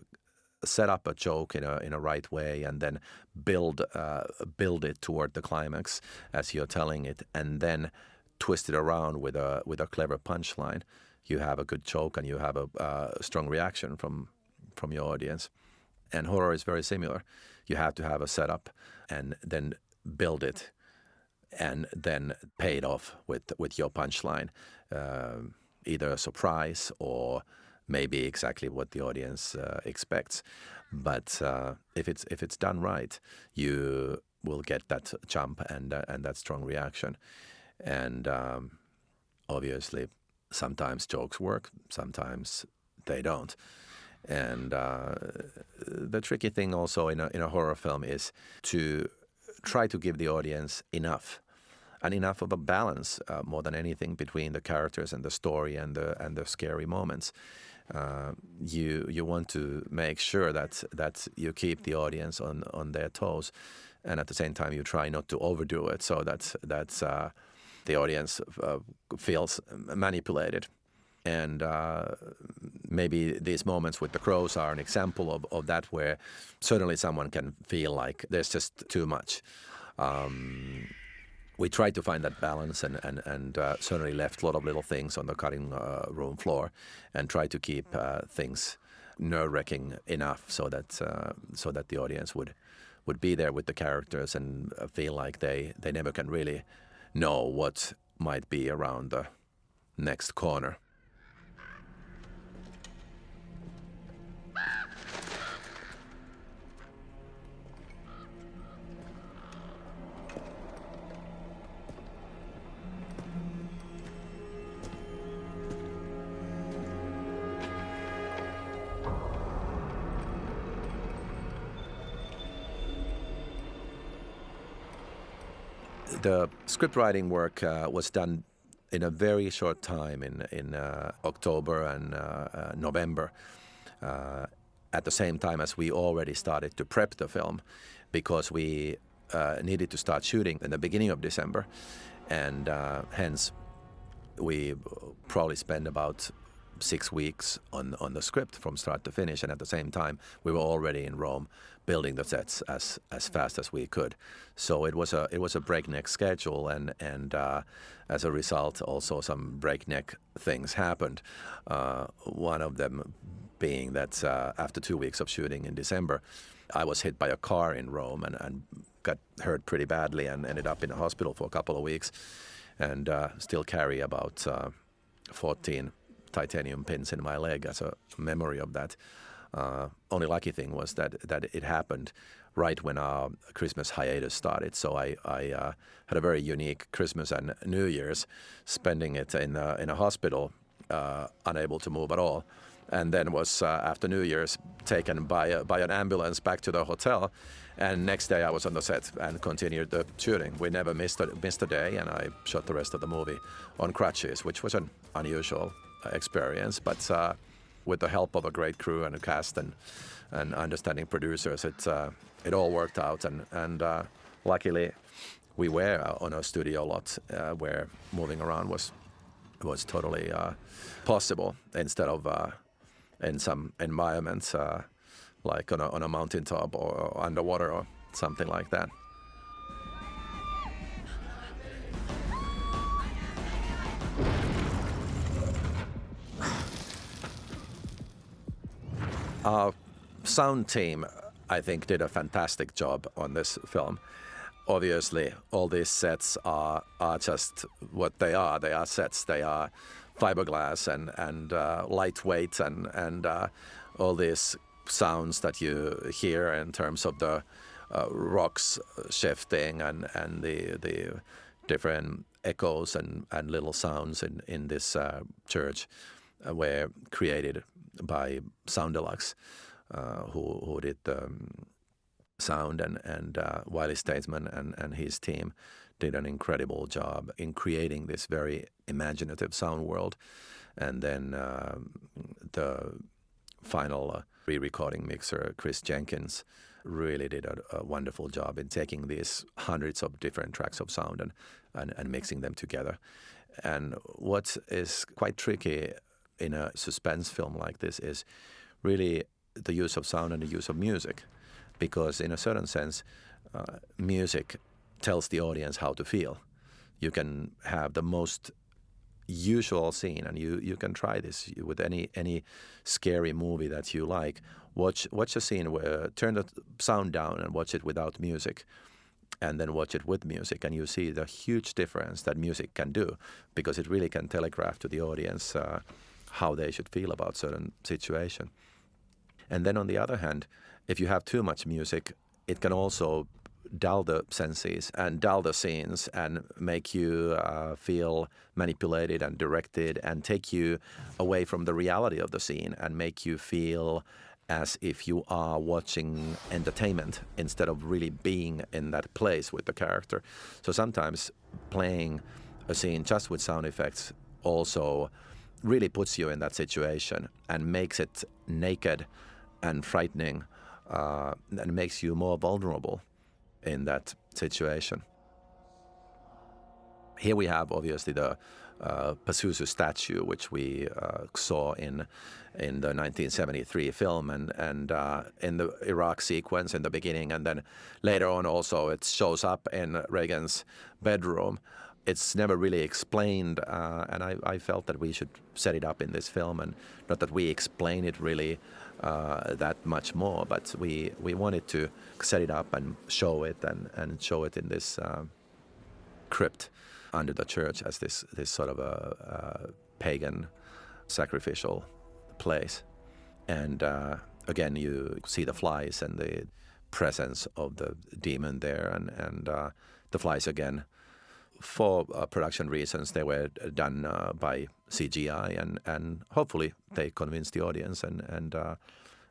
set up a joke in a right way and then build it toward the climax as you're telling it, and then twist it around with a clever punchline, you have a good joke and you have a strong reaction from your audience. And horror is very similar. You have to have a setup and then build it and then pay it off with your punchline, either a surprise or maybe exactly what the audience expects. But if it's done right, you will get that jump and that strong reaction. And obviously, sometimes jokes work, sometimes they don't. And the tricky thing also in a horror film is to try to give the audience enough of a balance, more than anything, between the characters and the story and the scary moments. You want to make sure that you keep the audience on their toes, and at the same time you try not to overdo it so that the audience feels manipulated. And maybe these moments with the crows are an example of that, where certainly someone can feel like there's just too much. We tried to find that balance and certainly left a lot of little things on the cutting room floor and tried to keep things nerve-wracking enough so that the audience would be there with the characters and feel like they never can really know what might be around the next corner. The script writing work was done in a very short time in October and November, at the same time as we already started to prep the film, because we needed to start shooting in the beginning of December, and hence we probably spent about 6 weeks on the script from start to finish, and at the same time we were already in Rome building the sets as fast as we could. So it was a breakneck schedule, and as a result also some breakneck things happened. One of them being that after 2 weeks of shooting in December, I was hit by a car in Rome and got hurt pretty badly and ended up in a hospital for a couple of weeks, and still carry about 14 titanium pins in my leg as a memory of that. Only lucky thing was that it happened right when our Christmas hiatus started. So I had a very unique Christmas and New Year's, spending it in a hospital, unable to move at all, and then was after New Year's taken by an ambulance back to the hotel. And next day I was on the set and continued the shooting. We never missed a day, and I shot the rest of the movie on crutches, which was an unusual experience, but with the help of a great crew and a cast and understanding producers, it all worked out, and luckily we were on a studio lot where moving around was totally possible, instead of in some environments like on a mountaintop or underwater or something like that. Our sound team, I think, did a fantastic job on this film. Obviously, all these sets are just what they are. They are sets. They are fiberglass and lightweight and all these sounds that you hear in terms of the rocks shifting and the different echoes and little sounds in this church were created by Sound Deluxe, who did the sound, and Wiley Statesman and his team did an incredible job in creating this very imaginative sound world. And then the final re-recording mixer, Chris Jenkins, really did a wonderful job in taking these hundreds of different tracks of sound and mixing them together. And what is quite tricky in a suspense film like this is really the use of sound and the use of music, because in a certain sense, music tells the audience how to feel. You can have the most usual scene, and you can try this with any scary movie that you like. Watch a scene where turn the sound down and watch it without music, and then watch it with music, and you see the huge difference that music can do, because it really can telegraph to the audience how they should feel about certain situation. And then on the other hand, if you have too much music, it can also dull the senses and dull the scenes and make you feel manipulated and directed and take you away from the reality of the scene and make you feel as if you are watching entertainment instead of really being in that place with the character. So sometimes playing a scene just with sound effects also really puts you in that situation and makes it naked and frightening, and makes you more vulnerable in that situation. Here we have obviously the Pazuzu statue, which we saw in the 1973 film, and in the Iraq sequence in the beginning, and then later on also it shows up in Reagan's bedroom. It's never really explained, and I felt that we should set it up in this film, and not that we explain it really that much more, but we wanted to set it up and show it, and show it in this crypt under the church as this sort of a pagan sacrificial place. And again, you see the flies and the presence of the demon there, and the flies again, for production reasons, they were done by CGI, and hopefully they convince the audience, and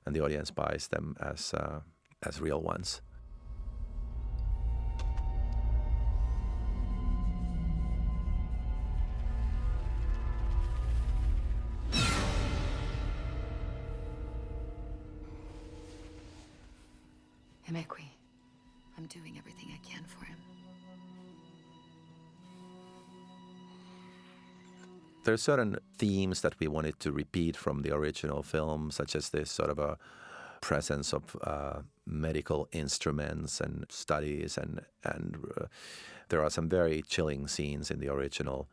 the audience buys them as real ones. Emequi, I'm doing everything I can for him. There are certain themes that we wanted to repeat from the original film, such as this sort of a presence of medical instruments and studies, and there are some very chilling scenes in the original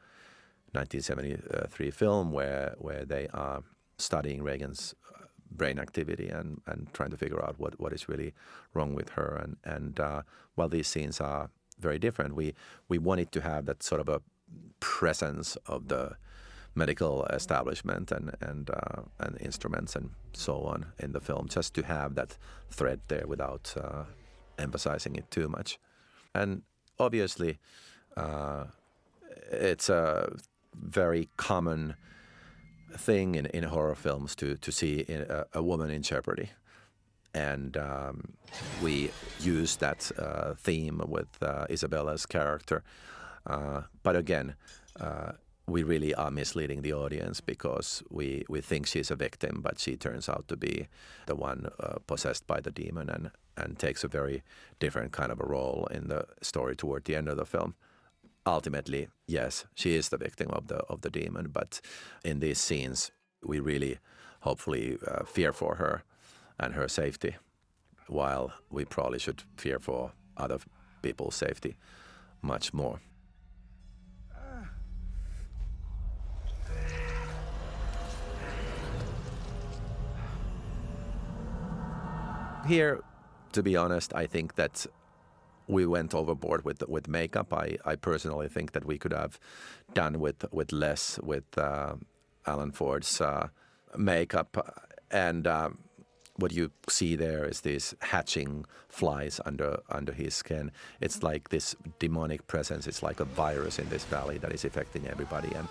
1973 film where they are studying Reagan's brain activity and trying to figure out what is really wrong with her. And while these scenes are very different, we wanted to have that sort of a presence of the medical establishment and instruments and so on in the film, just to have that thread there without emphasizing it too much. And obviously, it's a very common thing in horror films to see a woman in jeopardy. And we use that theme with Isabella's character. But again, we really are misleading the audience because we think she's a victim, but she turns out to be the one possessed by the demon and takes a very different kind of a role in the story toward the end of the film. Ultimately, yes, she is the victim of the demon, but in these scenes, we really hopefully fear for her and her safety, while we probably should fear for other people's safety much more. Here, to be honest, I think that we went overboard with makeup. I personally think that we could have done with less with Alan Ford's makeup. And what you see there is these hatching flies under his skin. It's like this demonic presence. It's like a virus in this valley that is affecting everybody and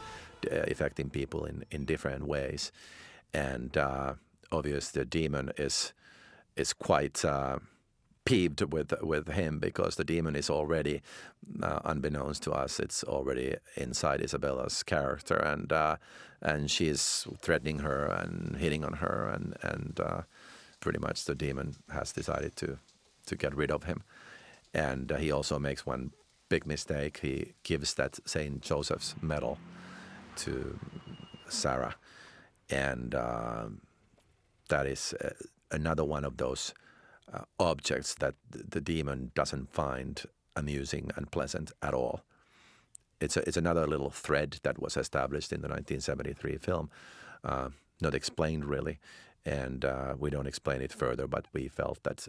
affecting people in different ways. And obviously, the demon is quite peeved with him because the demon is already, unbeknownst to us, it's already inside Isabella's character, and she's threatening her and hitting on her, and pretty much the demon has decided to get rid of him. And he also makes one big mistake. He gives that St. Joseph's medal to Sarah, and that is another one of those objects that the demon doesn't find amusing and pleasant at all. It's another little thread that was established in the 1973 film, not explained really, and we don't explain it further, but we felt that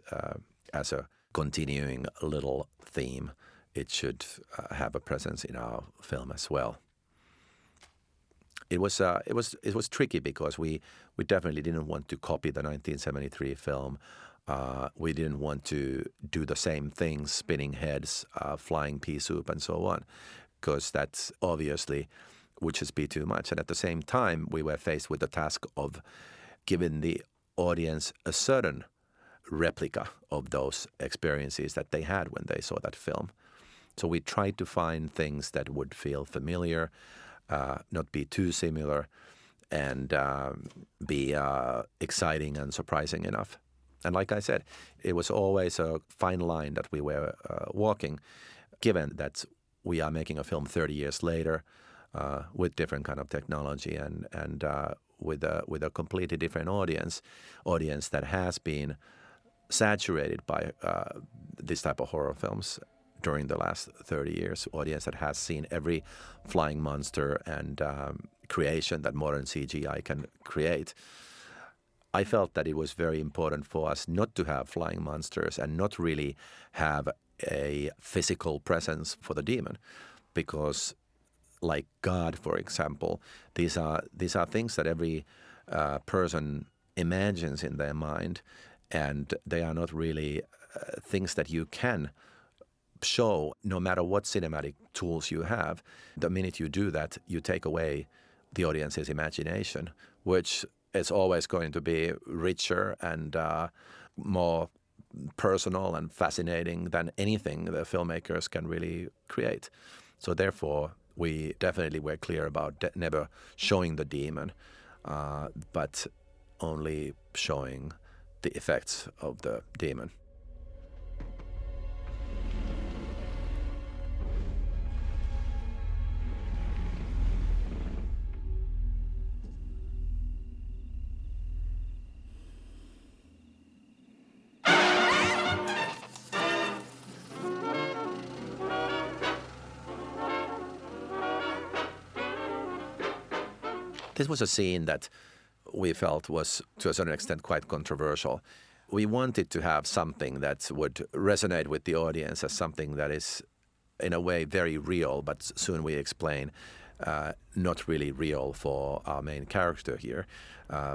as a continuing little theme, it should have a presence in our film as well. It was tricky because we definitely didn't want to copy the 1973 film. We didn't want to do the same things, spinning heads, flying pea soup, and so on, because that obviously would just be too much. And at the same time, we were faced with the task of giving the audience a certain replica of those experiences that they had when they saw that film. So we tried to find things that would feel familiar, not be too similar, and be exciting and surprising enough. And like I said, it was always a fine line that we were walking, given that we are making a film 30 years later with different kind of technology and with a completely different audience that has been saturated by this type of horror films during the last 30 years, audience that has seen every flying monster and creation that modern CGI can create. I felt that it was very important for us not to have flying monsters and not really have a physical presence for the demon, because like God, for example, these are things that every person imagines in their mind, and they are not really things that you can show no matter what cinematic tools you have. The minute you do that, you take away the audience's imagination, which is always going to be richer and more personal and fascinating than anything the filmmakers can really create. So therefore, we definitely were clear about never showing the demon, but only showing the effects of the demon. This was a scene that we felt was, to a certain extent, quite controversial. We wanted to have something that would resonate with the audience as something that is, in a way, very real, but soon we explain, not really real for our main character here,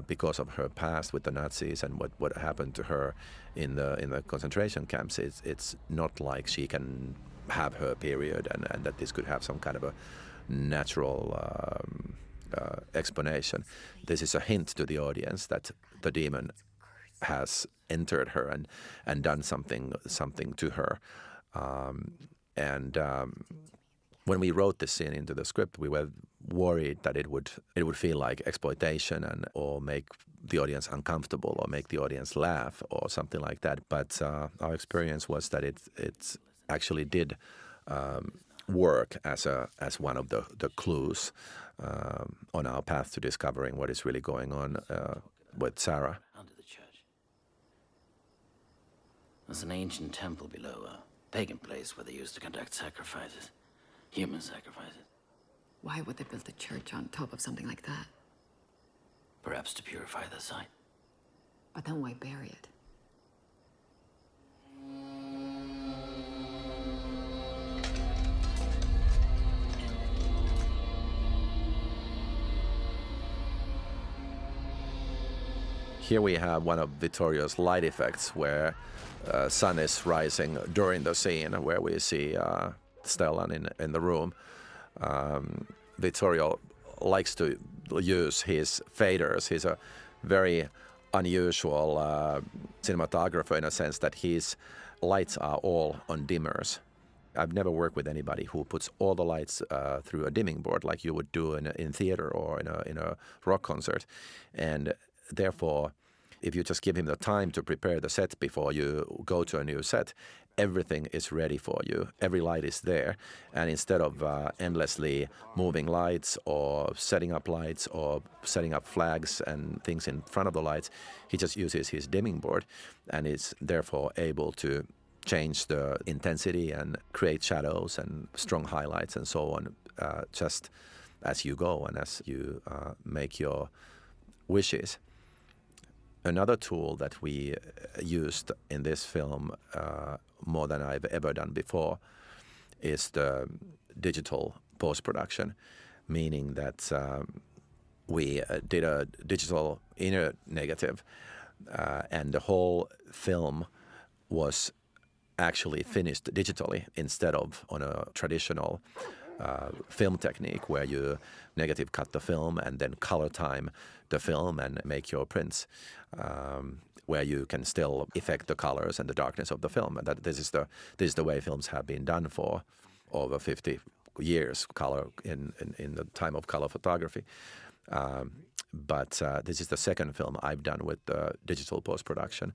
because of her past with the Nazis and what happened to her in the concentration camps. It's not like she can have her period and that this could have some kind of a natural explanation. This is a hint to the audience that the demon has entered her and done something to her. When we wrote this scene into the script, we were worried that it would feel like exploitation or make the audience uncomfortable or make the audience laugh or something like that. But our experience was that it actually did work as one of the clues on our path to discovering what is really going on with Sarah. Under the church. There's an ancient temple below, a pagan place where they used to conduct sacrifices, human sacrifices. Why would they build a church on top of something like that? Perhaps to purify the site. But then why bury it? Here we have one of Vittorio's light effects where sun is rising during the scene where we see Stellan in the room. Vittorio likes to use his faders. He's a very unusual cinematographer in a sense that his lights are all on dimmers. I've never worked with anybody who puts all the lights through a dimming board like you would do in theater or in a rock concert. And therefore, if you just give him the time to prepare the set before you go to a new set, everything is ready for you. Every light is there. And instead of endlessly moving lights or setting up flags and things in front of the lights, he just uses his dimming board and is therefore able to change the intensity and create shadows and strong highlights and so on, just as you go and as you make your wishes. Another tool that we used in this film more than I've ever done before is the digital post-production, meaning that we did a digital inner negative and the whole film was actually finished digitally instead of on a traditional film technique where you negative cut the film and then color time the film and make your prints, where you can still affect the colors and the darkness of the film. And that this is the way films have been done for over 50 years, color in the time of color photography. But this is the second film I've done with digital post-production,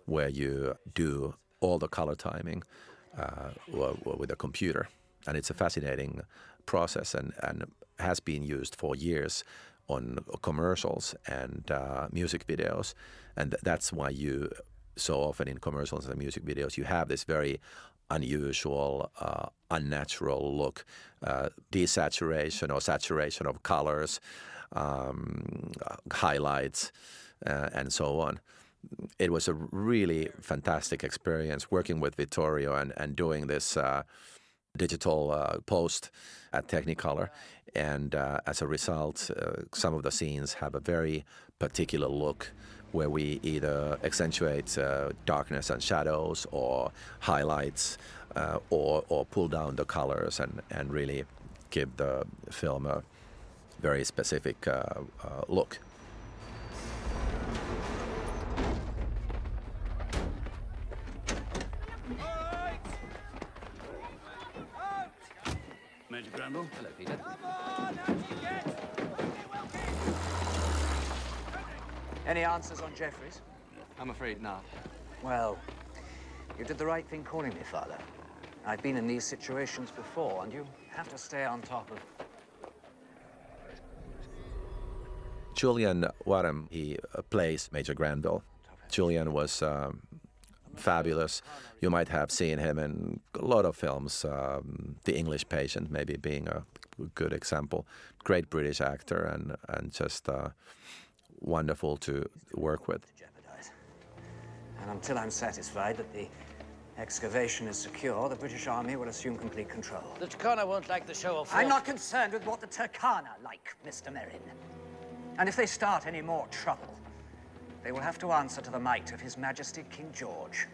where you do all the color timing with a computer. And it's a fascinating process and has been used for years on commercials and music videos. And that's why you, so often in commercials and music videos, you have this very unusual, unnatural look, desaturation or saturation of colors, highlights, and so on. It was a really fantastic experience working with Vittorio and doing this digital post at Technicolor, and as a result, some of the scenes have a very particular look where we either accentuate darkness and shadows or highlights or pull down the colors and really give the film a very specific look. Major Granville. Hello, Peter. Any answers on Jeffries? I'm afraid not. Well, you did the right thing calling me, Father. I've been in these situations before, and you have to stay on top of... Julian Warren, he plays Major Granville. Julian was fabulous. You might have seen him in a lot of films, The English Patient maybe being a good example. Great British actor and just wonderful to work with. And until I'm satisfied that the excavation is secure, the British Army will assume complete control. The Turkana won't like the show of force. I'm not concerned with what the Turkana like, Mr. Merrin. And if they start any more trouble, they will have to answer to the might of His Majesty King George.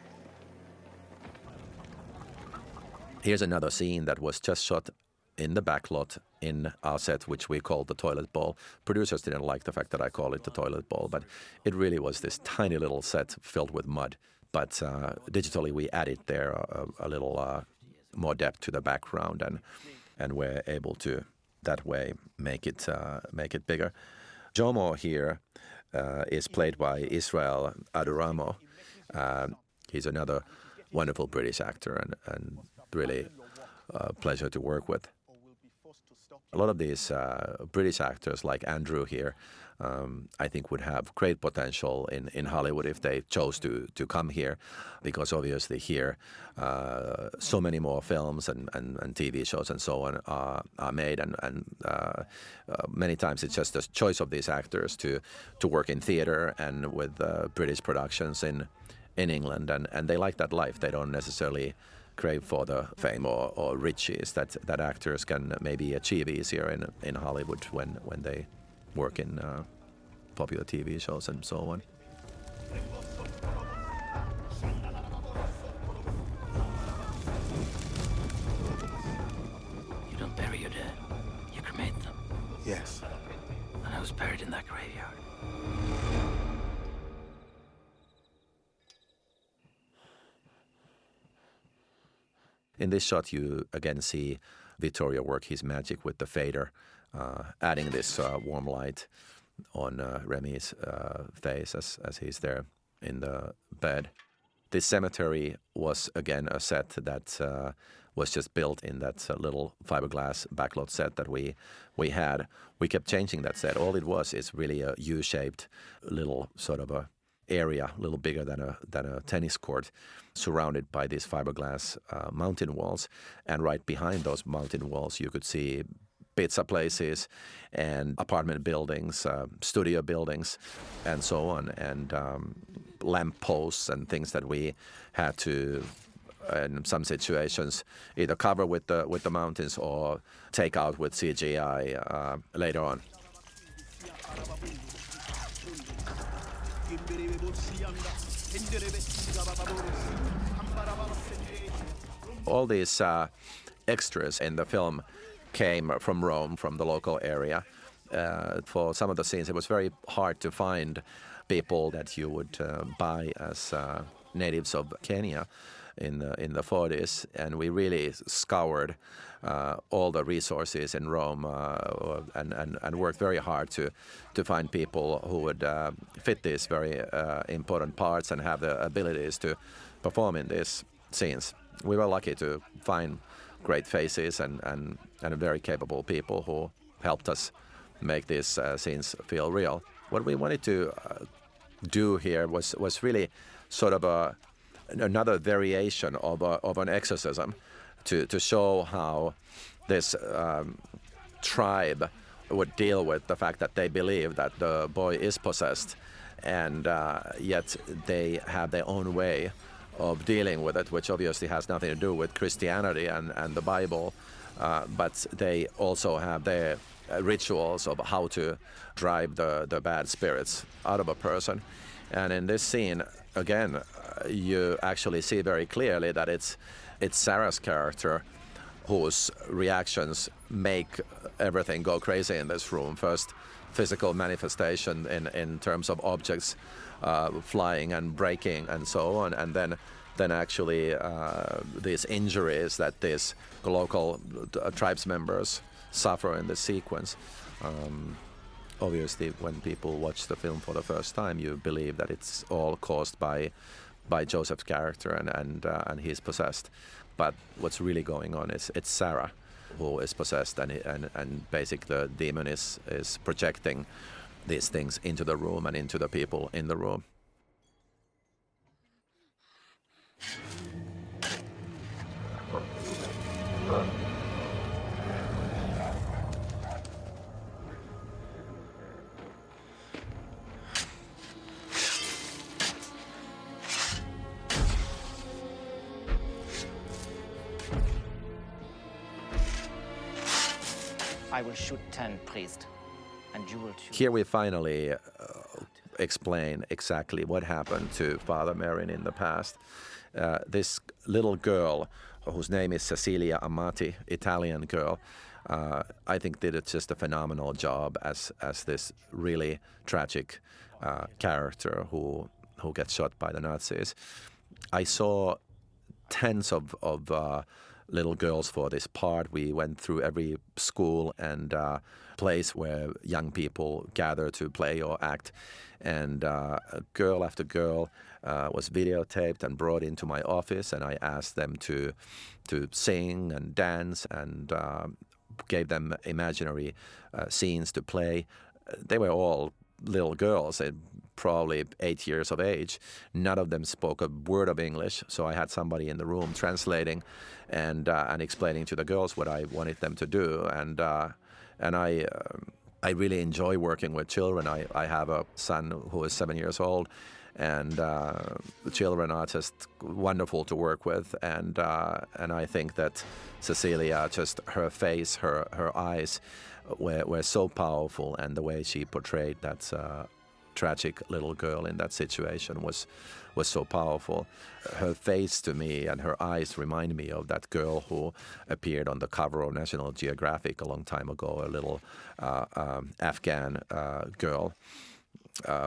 Here's another scene that was just shot in the backlot in our set, which we called the toilet bowl. Producers didn't like the fact that I call it the toilet bowl, but it really was this tiny little set filled with mud. But digitally we added there a little more depth to the background, and we're able to that way make it bigger. Jomo here is played by Israel Adoramo. He's another wonderful British actor and really a pleasure to work with. A lot of these British actors like Andrew here, I think would have great potential in Hollywood if they chose to come here, because obviously here so many more films and TV shows and so on are made, and many times it's just a choice of these actors to work in theater and with British productions in England, and they like that life. They don't necessarily crave for the fame or riches that actors can maybe achieve easier in Hollywood when they work in popular TV shows and so on. You don't bury your dead. You cremate them. Yes. And I was buried in that graveyard. In this shot, you again see Vittorio work his magic with the fader, adding this warm light on Remy's face as he's there in the bed. This cemetery was again a set that was just built in that little fiberglass backlot set that we had. We kept changing that set. All it was is really a U-shaped little sort of a area, a little bigger than a tennis court, surrounded by these fiberglass mountain walls. And right behind those mountain walls, you could see pizza places and apartment buildings, studio buildings, and so on, and lamp posts and things that we had to, in some situations, either cover with the mountains or take out with CGI later on. All these extras in the film came from Rome, from the local area. For some of the scenes, it was very hard to find people that you would buy as natives of Kenya in the 40s, and we really scoured all the resources in Rome and worked very hard to find people who would fit these very important parts and have the abilities to perform in these scenes. We were lucky to find great faces and very capable people who helped us make these scenes feel real. What we wanted to do here was really sort of another variation of an exorcism to show how this tribe would deal with the fact that they believe that the boy is possessed, and yet they have their own way of dealing with it, which obviously has nothing to do with Christianity and the Bible, but they also have their rituals of how to drive the bad spirits out of a person. And in this scene, again, you actually see very clearly that it's Sarah's character whose reactions make everything go crazy in this room. First, physical manifestation in terms of objects flying and breaking and so on, and then actually these injuries that these local tribes members suffer in the sequence. Obviously, when people watch the film for the first time, you believe that it's all caused by Joseph's character and he's possessed. But what's really going on is it's Sarah who is possessed, and basically the demon is projecting these things into the room and into the people in the room. I will shoot 10, priest, and you will choose. Here we finally explain exactly what happened to Father Merrin in the past. This little girl, whose name is Cecilia Amati, Italian girl, I think did just a phenomenal job as this really tragic character who gets shot by the Nazis. I saw tens of little girls for this part. We went through every school and place where young people gather to play or act. And girl after girl was videotaped and brought into my office, and I asked them to sing and dance and gave them imaginary scenes to play. They were all little girls, probably 8 years of age. None of them spoke a word of English, so I had somebody in the room translating and explaining to the girls what I wanted them to do. And I really enjoy working with children. I have a son who is 7 years old, and the children are just wonderful to work with. And I think that Cecilia, just her face, her eyes were so powerful, and the way she portrayed that tragic little girl in that situation was so powerful. Her face to me and her eyes remind me of that girl who appeared on the cover of National Geographic a long time ago, a little Afghan girl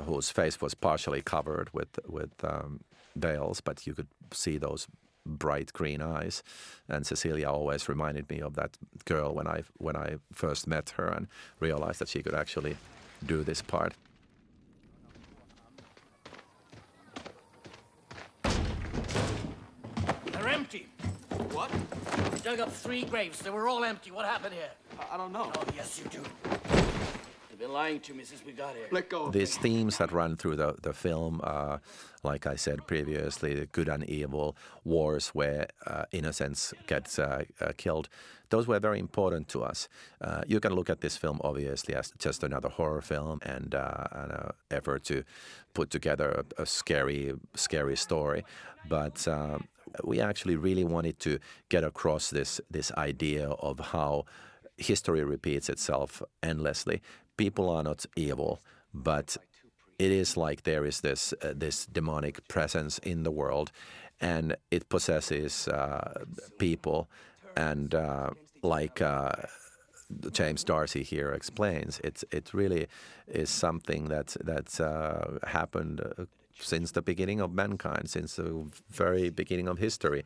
whose face was partially covered with veils, but you could see those bright green eyes. And Cecilia always reminded me of that girl when I first met her and realized that she could actually do this part. They're empty. What? We dug up 3 graves. They were all empty. What happened here? I don't know. Oh, yes, you do. You've been lying to me since we got here. Let go. These themes that run through the film, like I said previously, good and evil, wars where innocents get killed, those were very important to us. You can look at this film obviously as just another horror film and an effort to put together a scary story, but we actually really wanted to get across this idea of how history repeats itself endlessly. People are not evil, but it is like there is this demonic presence in the world, and it possesses people. And like James Darcy here explains, it really is something that happened since the beginning of mankind, since the very beginning of history.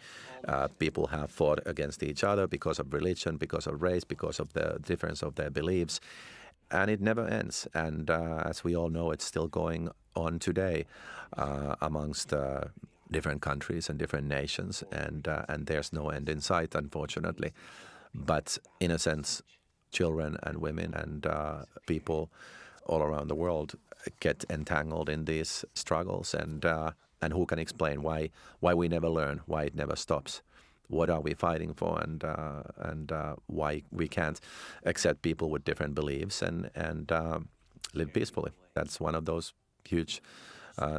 People have fought against each other because of religion, because of race, because of the difference of their beliefs. And it never ends. And as we all know, it's still going on today amongst different countries and different nations. And there's no end in sight, unfortunately. But innocent children and women and people all around the world get entangled in these struggles. And who can explain why we never learn, why it never stops? What are we fighting for, and why we can't accept people with different beliefs and live peacefully? That's one of those huge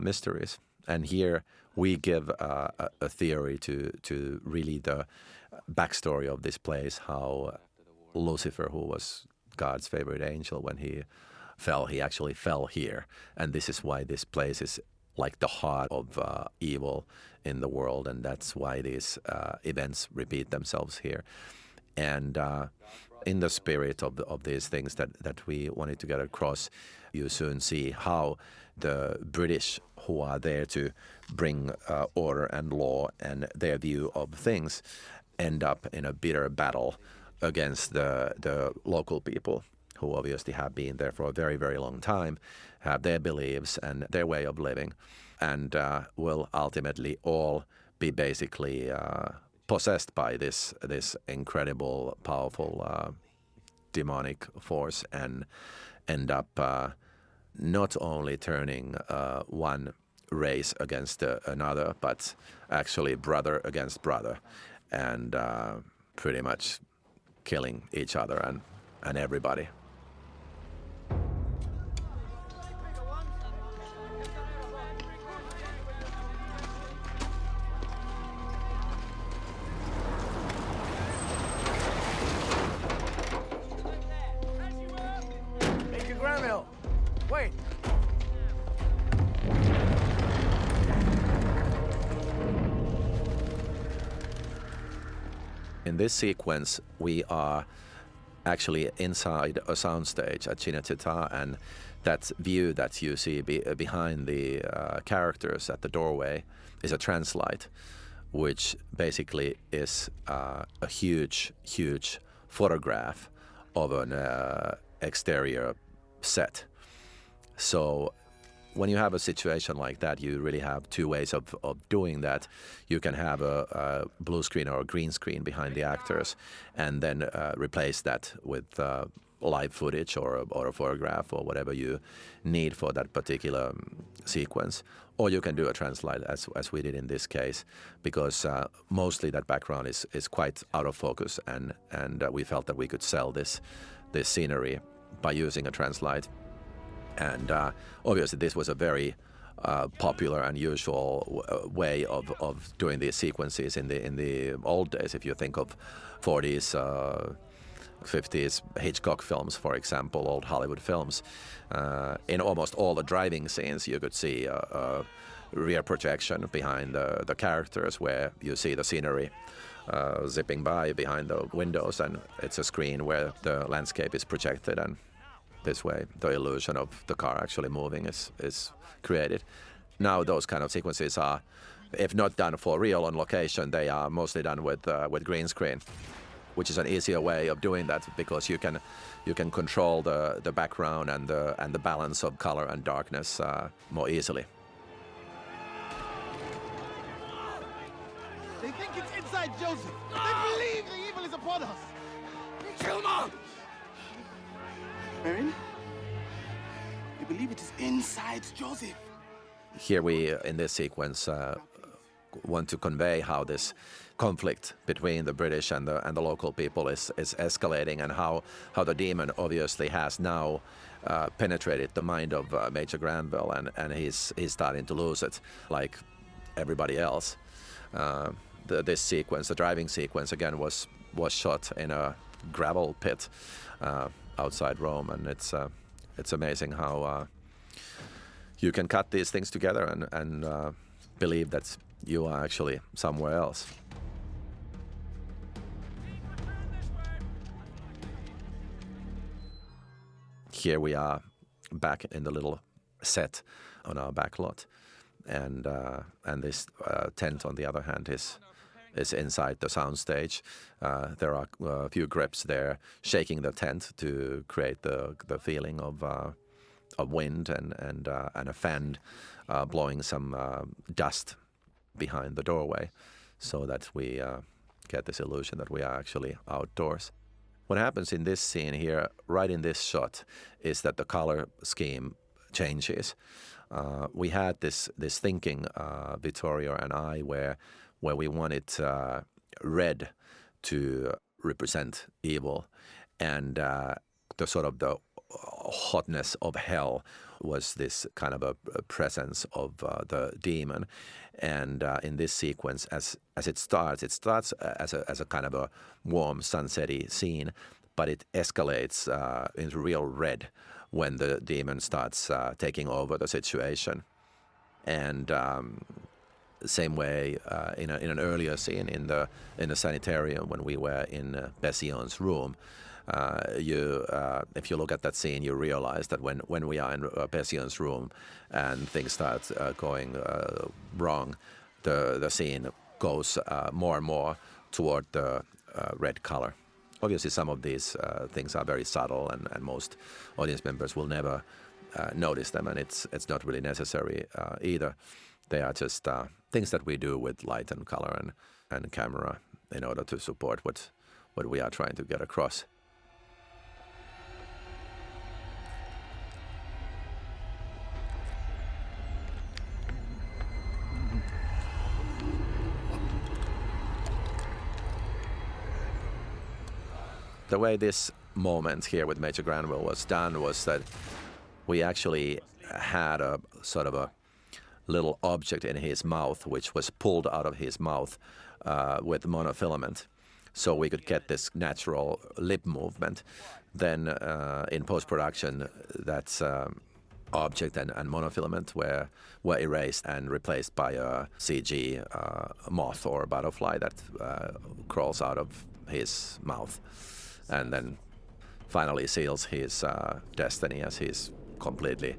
mysteries. And here we give a theory to really the backstory of this place, how Lucifer, who was God's favorite angel, when he fell, he actually fell here. And this is why this place is like the heart of evil in the world, and that's why these events repeat themselves here. And in the spirit of these things that we wanted to get across, you soon see how the British, who are there to bring order and law and their view of things, end up in a bitter battle against the local people, who obviously have been there for a very, very long time, have their beliefs and their way of living, and will ultimately all be basically possessed by this incredible, powerful demonic force, and end up not only turning one race against another, but actually brother against brother, and pretty much killing each other and everybody. In this sequence, we are actually inside a soundstage at Cinecittà, and that view that you see behind the characters at the doorway is a translight, which basically is a huge photograph of an exterior set. So when you have a situation like that, you really have two ways of doing that. You can have a blue screen or a green screen behind the actors, and then replace that with live footage or a photograph or whatever you need for that particular sequence. Or you can do a translite as we did in this case, because mostly that background is quite out of focus, and we felt that we could sell this scenery by using a translite. And obviously this was a very popular and usual way of doing these sequences in the old days. If you think of 40s, 50s Hitchcock films, for example, old Hollywood films, in almost all the driving scenes you could see a rear projection behind the characters, where you see the scenery zipping by behind the windows, and it's a screen where the landscape is projected, and this way the illusion of the car actually moving is created. Now those kind of sequences are, if not done for real on location, they are mostly done with green screen, which is an easier way of doing that, because you can control the background and the balance of color and darkness more easily. They think it's inside Joseph. They believe the evil is upon us. Kill Mom! Merrin? You believe it is inside Joseph? Here we, in this sequence, want to convey how this conflict between the British and the local people is escalating, and how the demon obviously has now penetrated the mind of Major Granville, and he's starting to lose it, like everybody else. This sequence, the driving sequence, again was shot in a gravel pit outside Rome, and it's amazing how you can cut these things together and believe that you are actually somewhere else. Here we are back in the little set on our back lot, and this tent, on the other hand, is inside the soundstage. There are a few grips there shaking the tent to create the feeling of wind and a fan blowing some dust behind the doorway, so that we get this illusion that we are actually outdoors. What happens in this scene here, right in this shot, is that the color scheme changes. We had this thinking, Vittorio and I, where we wanted red to represent evil, and the sort of the hotness of hell was this kind of a presence of the demon. And in this sequence, as it starts as a kind of a warm sunsetty scene, but it escalates into real red when the demon starts taking over the situation. And same way in an earlier scene in the sanitarium, when we were in Bession's room, if you look at that scene, you realize that when we are in Bession's room and things start going wrong, the scene goes more and more toward the red color. Obviously, some of these things are very subtle, and most audience members will never notice them, and it's not really necessary either. They are just things that we do with light and color and camera in order to support what we are trying to get across. The way this moment here with Major Granville was done was that we actually had a sort of a little object in his mouth, which was pulled out of his mouth with monofilament, so we could get this natural lip movement. Then in post-production, that object and monofilament were erased and replaced by a CG moth or a butterfly that crawls out of his mouth, and then finally seals his destiny as he's completely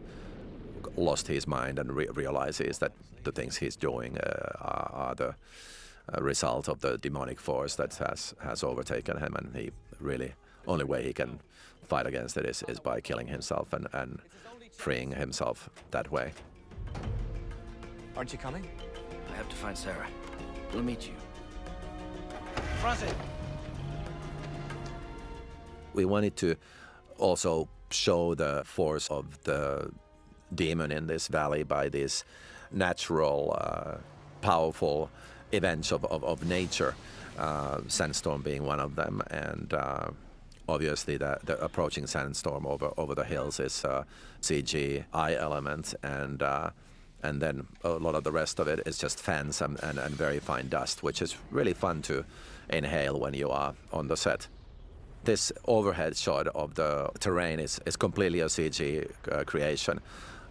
lost his mind and realizes that the things he's doing are the result of the demonic force that has overtaken him, and he really only way he can fight against it is by killing himself and freeing himself that way. Aren't you coming? I have to find Sarah. We'll meet you. Francis! We wanted to also show the force of the demon in this valley by these natural, powerful events of nature, sandstorm being one of them, and obviously the approaching sandstorm over the hills is a CGI element, and then a lot of the rest of it is just fans and very fine dust, which is really fun to inhale when you are on the set. This overhead shot of the terrain is completely a CG creation.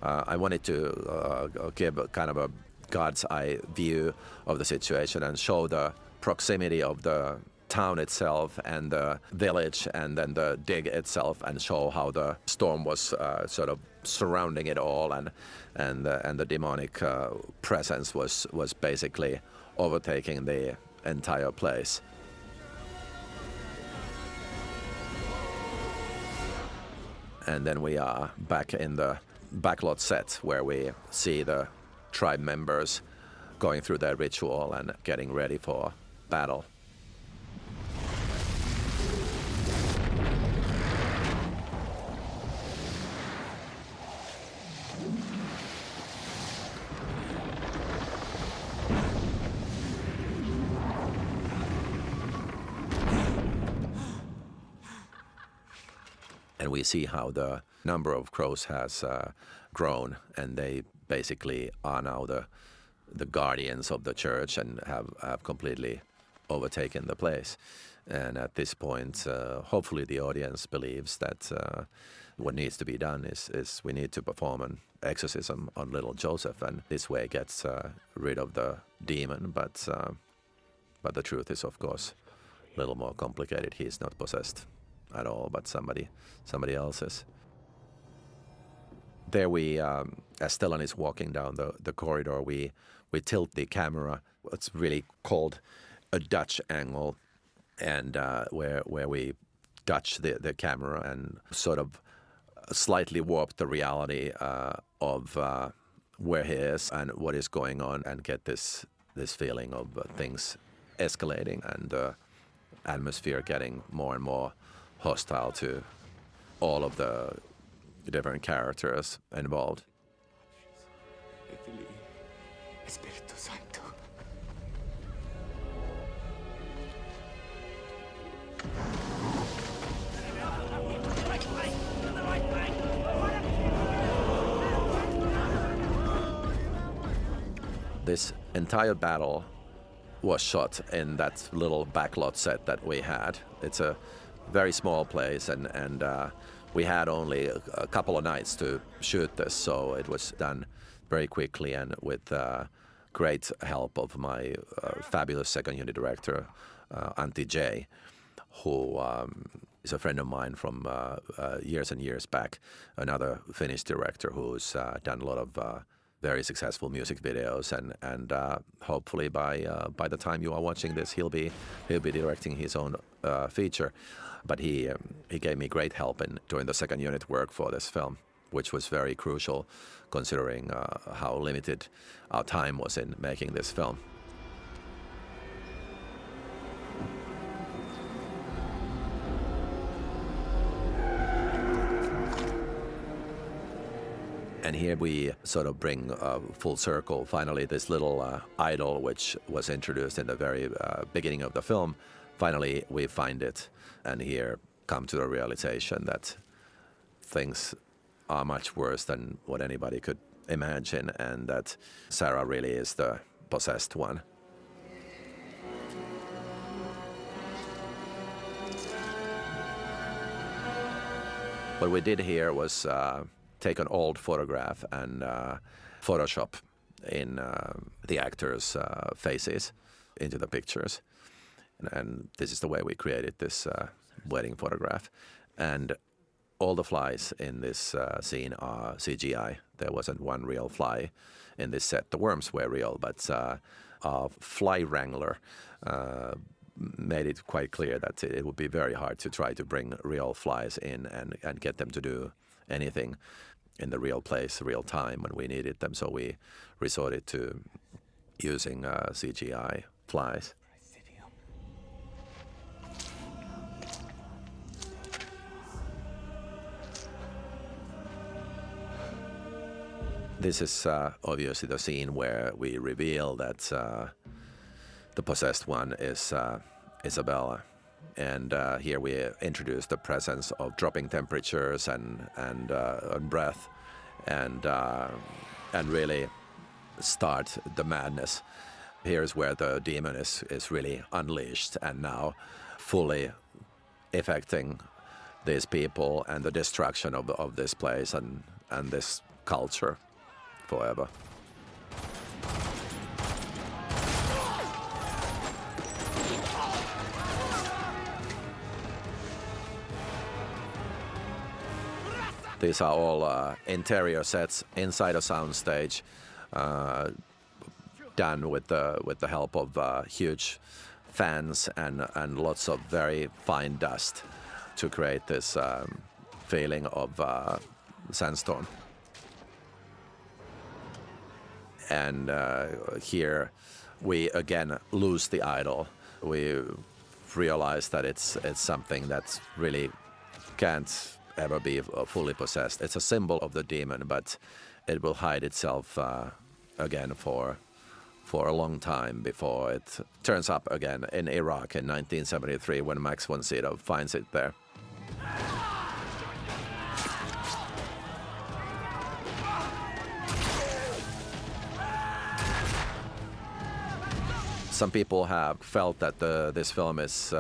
I wanted to give kind of a God's eye view of the situation and show the proximity of the town itself and the village and then the dig itself, and show how the storm was sort of surrounding it all, and the demonic presence was basically overtaking the entire place. And then we are back in the backlot set where we see the tribe members going through their ritual and getting ready for battle. And we see how the number of crows has grown, and they basically are now the guardians of the church and have completely overtaken the place. And at this point, hopefully the audience believes that what needs to be done is we need to perform an exorcism on little Joseph, and this way gets rid of the demon. But the truth is, of course, a little more complicated. He's not possessed at all, but somebody else is. There we, as Stellan is walking down the corridor, we tilt the camera. It's really called a Dutch angle, and where we Dutch the camera and sort of slightly warp the reality of where he is and what is going on, and get this feeling of things escalating and atmosphere getting more and more hostile to all of the different characters involved. Espíritu Santo. This entire battle was shot in that little backlot set that we had. It's a very small place, and we had only a couple of nights to shoot this, so it was done very quickly and with great help of my fabulous second unit director, Antti J, who is a friend of mine from years and years back, another Finnish director who's done a lot of very successful music videos, and hopefully by the time you are watching this, he'll be directing his own feature. But he gave me great help in doing the second unit work for this film, which was very crucial considering how limited our time was in making this film. And here we sort of bring full circle, finally, this little idol which was introduced in the very beginning of the film. Finally, we find it, and here come to the realization that things are much worse than what anybody could imagine, and that Sarah really is the possessed one. What we did here was take an old photograph and Photoshop in the actors' faces into the pictures. And this is the way we created this wedding photograph. And all the flies in this scene are CGI. There wasn't one real fly in this set. The worms were real, but our fly wrangler made it quite clear that it would be very hard to try to bring real flies in and get them to do anything in the real place, real time when we needed them. So we resorted to using CGI flies. This is obviously the scene where we reveal that the possessed one is Isabella. And here we introduce the presence of dropping temperatures and breath and really start the madness. Here's where the demon is really unleashed and now fully affecting these people and the destruction of this place and this culture forever. These are all interior sets inside a soundstage, done with the help of huge fans and lots of very fine dust to create this feeling of sandstorm. And here we again lose the idol. We realize that it's something that really can't ever be fully possessed. It's a symbol of the demon, but it will hide itself again for a long time before it turns up again in Iraq in 1973 when Max von Sydow finds it there. Some people have felt that this film is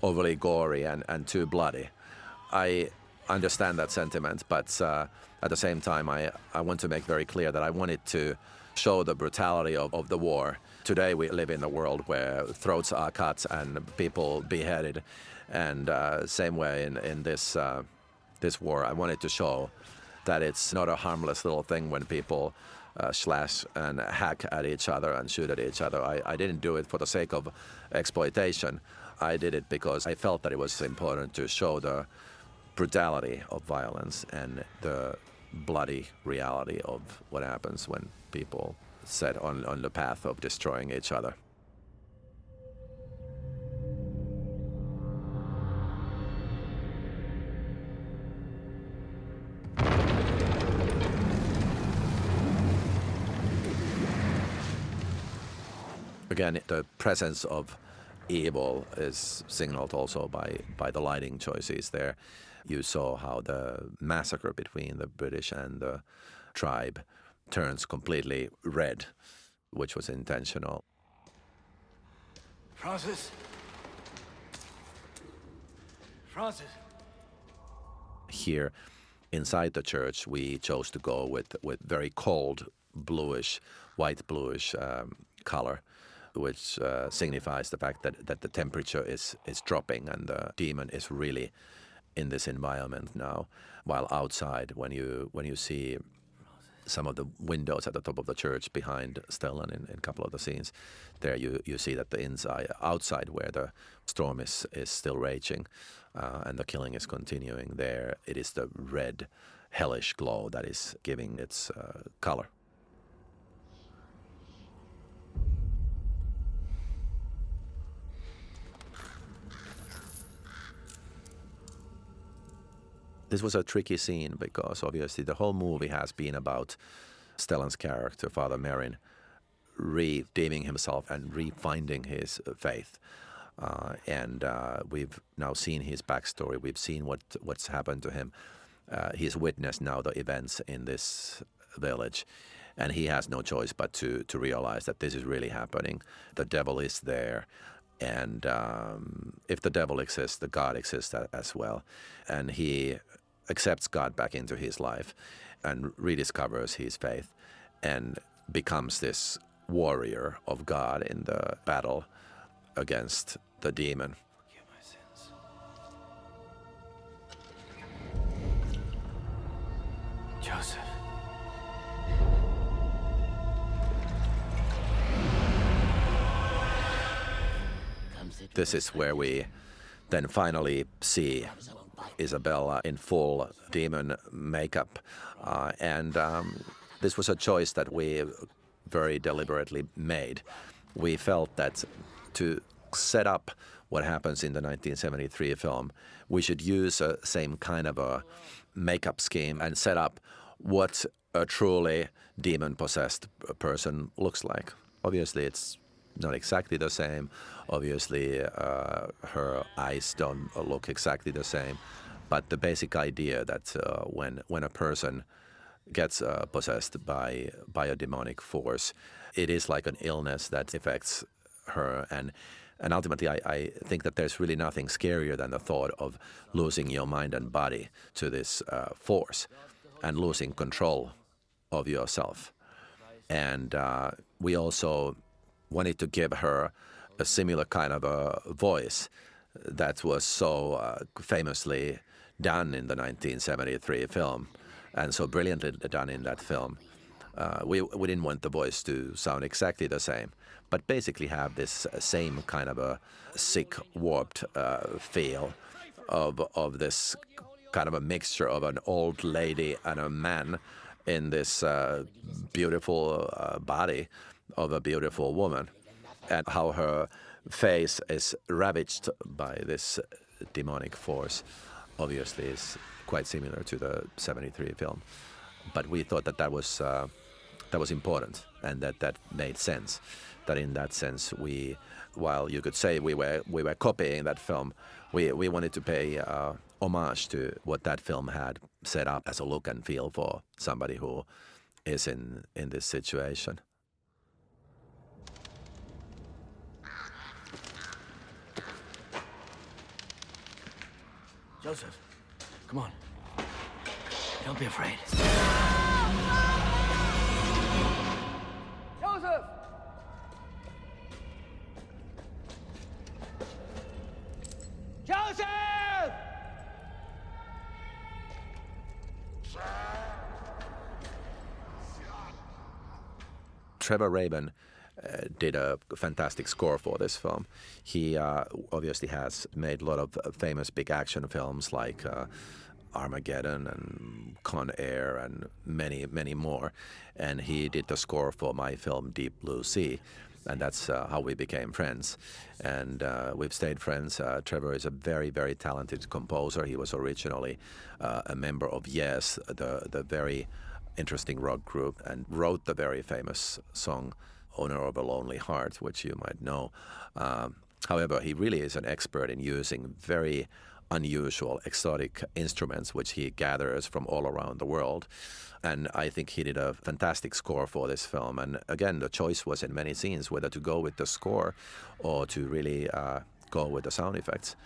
overly gory and too bloody. I understand that sentiment, but at the same time, I want to make very clear that I wanted to show the brutality of the war. Today we live in a world where throats are cut and people beheaded, and same way in this war, I wanted to show that it's not a harmless little thing when people slash and hack at each other and shoot at each other. I didn't do it for the sake of exploitation. I did it because I felt that it was important to show the brutality of violence and the bloody reality of what happens when people set on the path of destroying each other. Again, the presence of evil is signaled also by the lighting choices there. You saw how the massacre between the British and the tribe turns completely red, which was intentional. Francis? Francis? Here, inside the church, we chose to go with very cold, bluish, white bluish color, which signifies the fact that the temperature is dropping and the demon is really in this environment now. While outside, when you see some of the windows at the top of the church behind Stellan in a couple of the scenes, there you see that the outside where the storm is still raging and the killing is continuing, there it is the red, hellish glow that is giving its color. This was a tricky scene because obviously the whole movie has been about Stellan's character, Father Merrin, redeeming himself and refinding his faith. And we've now seen his backstory. We've seen what's happened to him. He's witnessed now the events in this village. And he has no choice but to realize that this is really happening. The devil is there. And if the devil exists, the God exists as well. And he accepts God back into his life and rediscovers his faith and becomes this warrior of God in the battle against the demon. Joseph. This is where we then finally see Isabella in full demon makeup. And this was a choice that we very deliberately made. We felt that to set up what happens in the 1973 film, we should use the same kind of a makeup scheme and set up what a truly demon-possessed person looks like. Obviously, it's not exactly the same. Obviously, her eyes don't look exactly the same. But the basic idea that when a person gets possessed by a demonic force, it is like an illness that affects her. And ultimately, I think that there's really nothing scarier than the thought of losing your mind and body to this force and losing control of yourself. And we also wanted to give her a similar kind of a voice that was so famously done in the 1973 film and so brilliantly done in that film. We didn't want the voice to sound exactly the same, but basically have this same kind of a sick, warped feel of this kind of a mixture of an old lady and a man in this beautiful body of a beautiful woman, and how her face is ravaged by this demonic force obviously is quite similar to the 73 film. But we thought that that was important, and that made sense. That in that sense, while you could say we were copying that film, we wanted to pay homage to what that film had set up as a look and feel for somebody who is in this situation. Joseph, come on. Don't be afraid. Joseph! Joseph! Trevor Rabin did a fantastic score for this film. He obviously has made a lot of famous big action films like Armageddon and Con Air and many, many more. And he did the score for my film Deep Blue Sea. And that's how we became friends. And we've stayed friends. Trevor is a very, very talented composer. He was originally a member of Yes, the very interesting rock group, and wrote the very famous song Owner of a Lonely Heart, which you might know. However, he really is an expert in using very unusual, exotic instruments, which he gathers from all around the world. And I think he did a fantastic score for this film. And again, the choice was in many scenes whether to go with the score or to really go with the sound effects.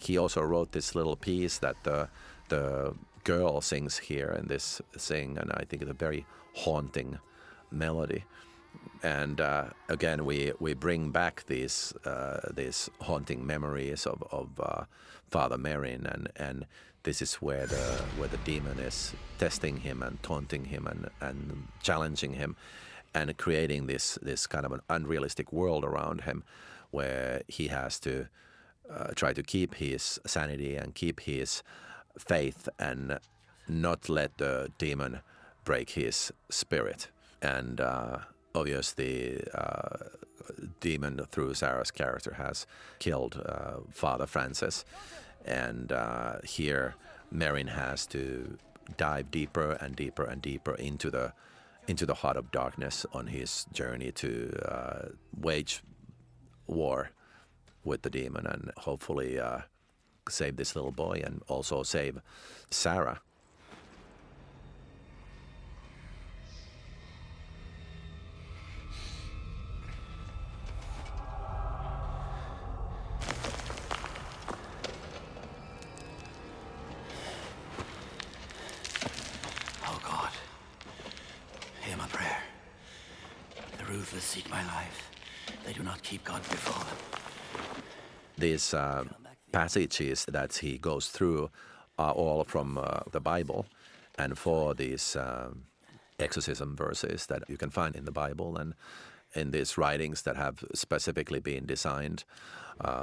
He also wrote this little piece that the girl sings here in this thing, and I think it's a very haunting melody. And again, we bring back these haunting memories of Father Merrin, and this is where the demon is testing him and taunting him and challenging him, and creating this kind of an unrealistic world around him, where he has to try to keep his sanity and keep his faith and not let the demon break his spirit. And obviously, demon through Sarah's character has killed Father Francis, and here Merrin has to dive deeper and deeper and deeper into the heart of darkness on his journey to wage war with the demon and hopefully save this little boy and also save Sarah. Oh God, hear my prayer. The ruthless seek my life. they do not keep God before them. These passages that he goes through are all from the Bible, and for these exorcism verses that you can find in the Bible and in these writings that have specifically been designed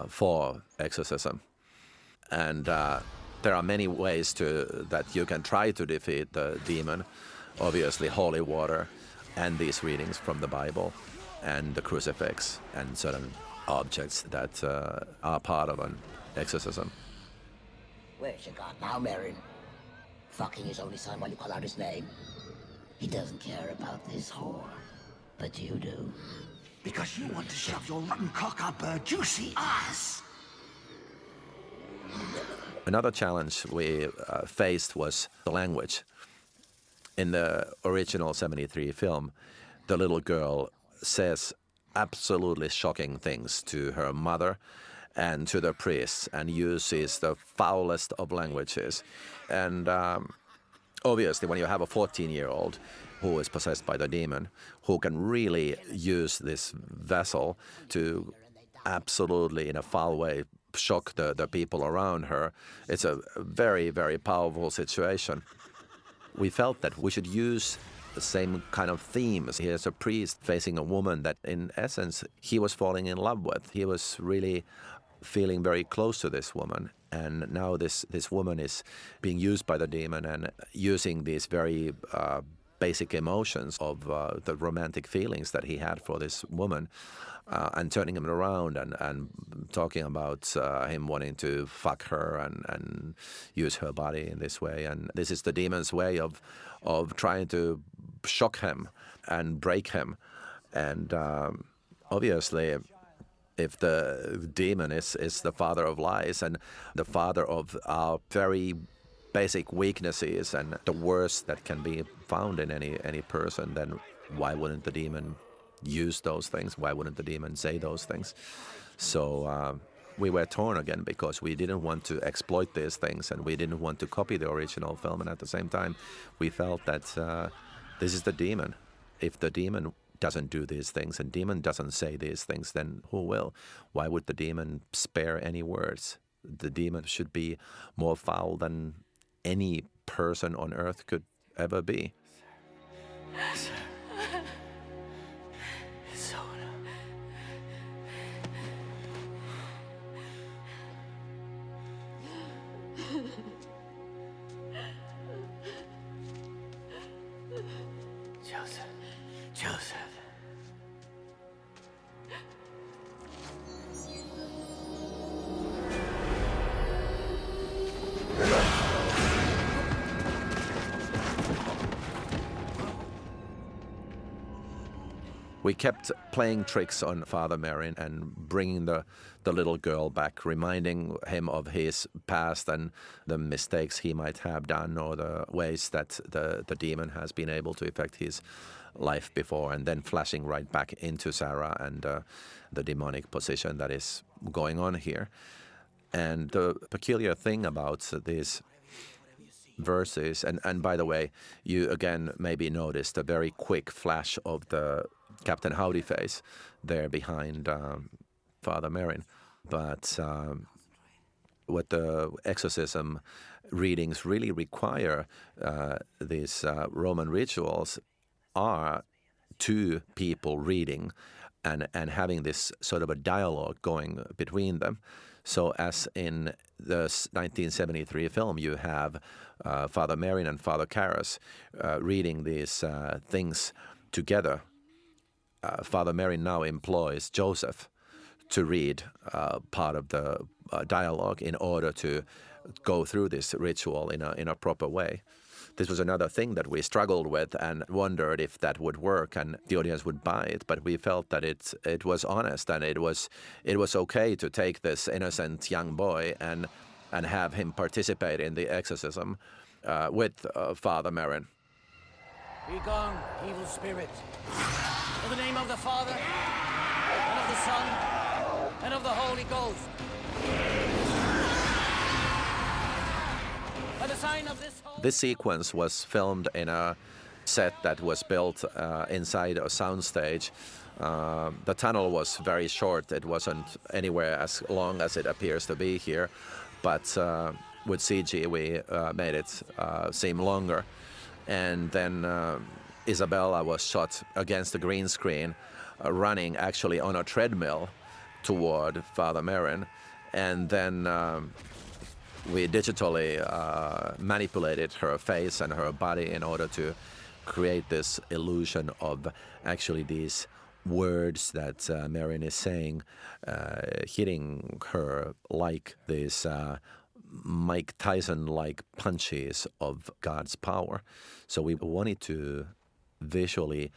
for exorcism. And there are many ways that you can try to defeat the demon. Obviously, holy water and these readings from the Bible and the crucifix and certain objects that are part of an exorcism. Where's your God now, Merrin? Fucking his only son while you call out his name? He doesn't care about this whore, but you do. Because you want to shove your rotten cock up her juicy ass. Another challenge we faced was the language. In the original 73 film, the little girl says absolutely shocking things to her mother and to the priests and uses the foulest of languages. And obviously, when you have a 14-year-old who is possessed by the demon, who can really use this vessel to absolutely, in a foul way, shock the people around her, it's a very, very powerful situation. We felt that we should use the same kind of themes. Here's a priest facing a woman that, in essence, he was falling in love with. He was really feeling very close to this woman. And now this woman is being used by the demon and using these very basic emotions of the romantic feelings that he had for this woman and turning him around and talking about him wanting to fuck her and use her body in this way. And this is the demon's way of trying to shock him and break him. And obviously, if the demon is the father of lies and the father of our very basic weaknesses and the worst that can be found in any person, then why wouldn't the demon use those things? Why wouldn't the demon say those things? So we were torn again because we didn't want to exploit these things and we didn't want to copy the original film. And at the same time, we felt that this is the demon. If the demon doesn't do these things and demon doesn't say these things, then who will? Why would the demon spare any words? The demon should be more foul than any person on earth could ever be. It's over. Joseph. We kept playing tricks on Father Merrin and bringing the little girl back, reminding him of his past and the mistakes he might have done or the ways that the demon has been able to affect his life before, and then flashing right back into Sarah and the demonic position that is going on here. And the peculiar thing about these verses, and by the way, you again maybe noticed a very quick flash of the Captain Howdy face there behind Father Merrin. But what the exorcism readings really require, these Roman rituals, are two people reading and having this sort of a dialogue going between them. So as in the 1973 film, you have Father Merrin and Father Karras reading these things together. Father Merrin now employs Joseph to read part of the dialogue in order to go through this ritual in a proper way. This was another thing that we struggled with and wondered if that would work and the audience would buy it. But we felt that it was honest and it was okay to take this innocent young boy and have him participate in the exorcism with Father Merrin. Be gone, evil spirit. In the name of the Father, and of the Son, and of the Holy Ghost. By the sign of this sequence was filmed in a set that was built inside a soundstage The tunnel was very short. It wasn't anywhere as long as it appears to be here, but with CG we made it seem longer. And then Isabella was shot against the green screen, running actually on a treadmill toward Father Merrin. And then we digitally manipulated her face and her body in order to create this illusion of actually these words that Merrin is saying, hitting her like these Mike Tyson-like punches of God's power. So we wanted to visually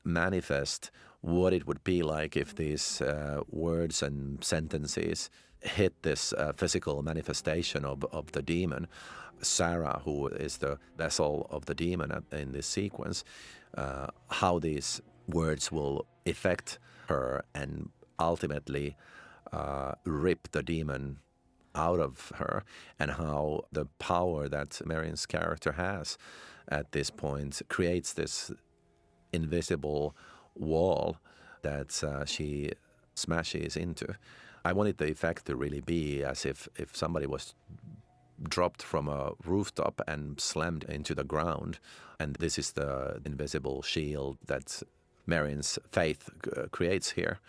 manifest what it would be like if these words and sentences hit this physical manifestation of the demon. Sarah, who is the vessel of the demon in this sequence, how these words will affect her and ultimately rip the demon out of her, and how the power that Merrin's character has at this point creates this invisible wall that she smashes into. I wanted the effect to really be as if somebody was dropped from a rooftop and slammed into the ground. And this is the invisible shield that Merrin's faith creates here.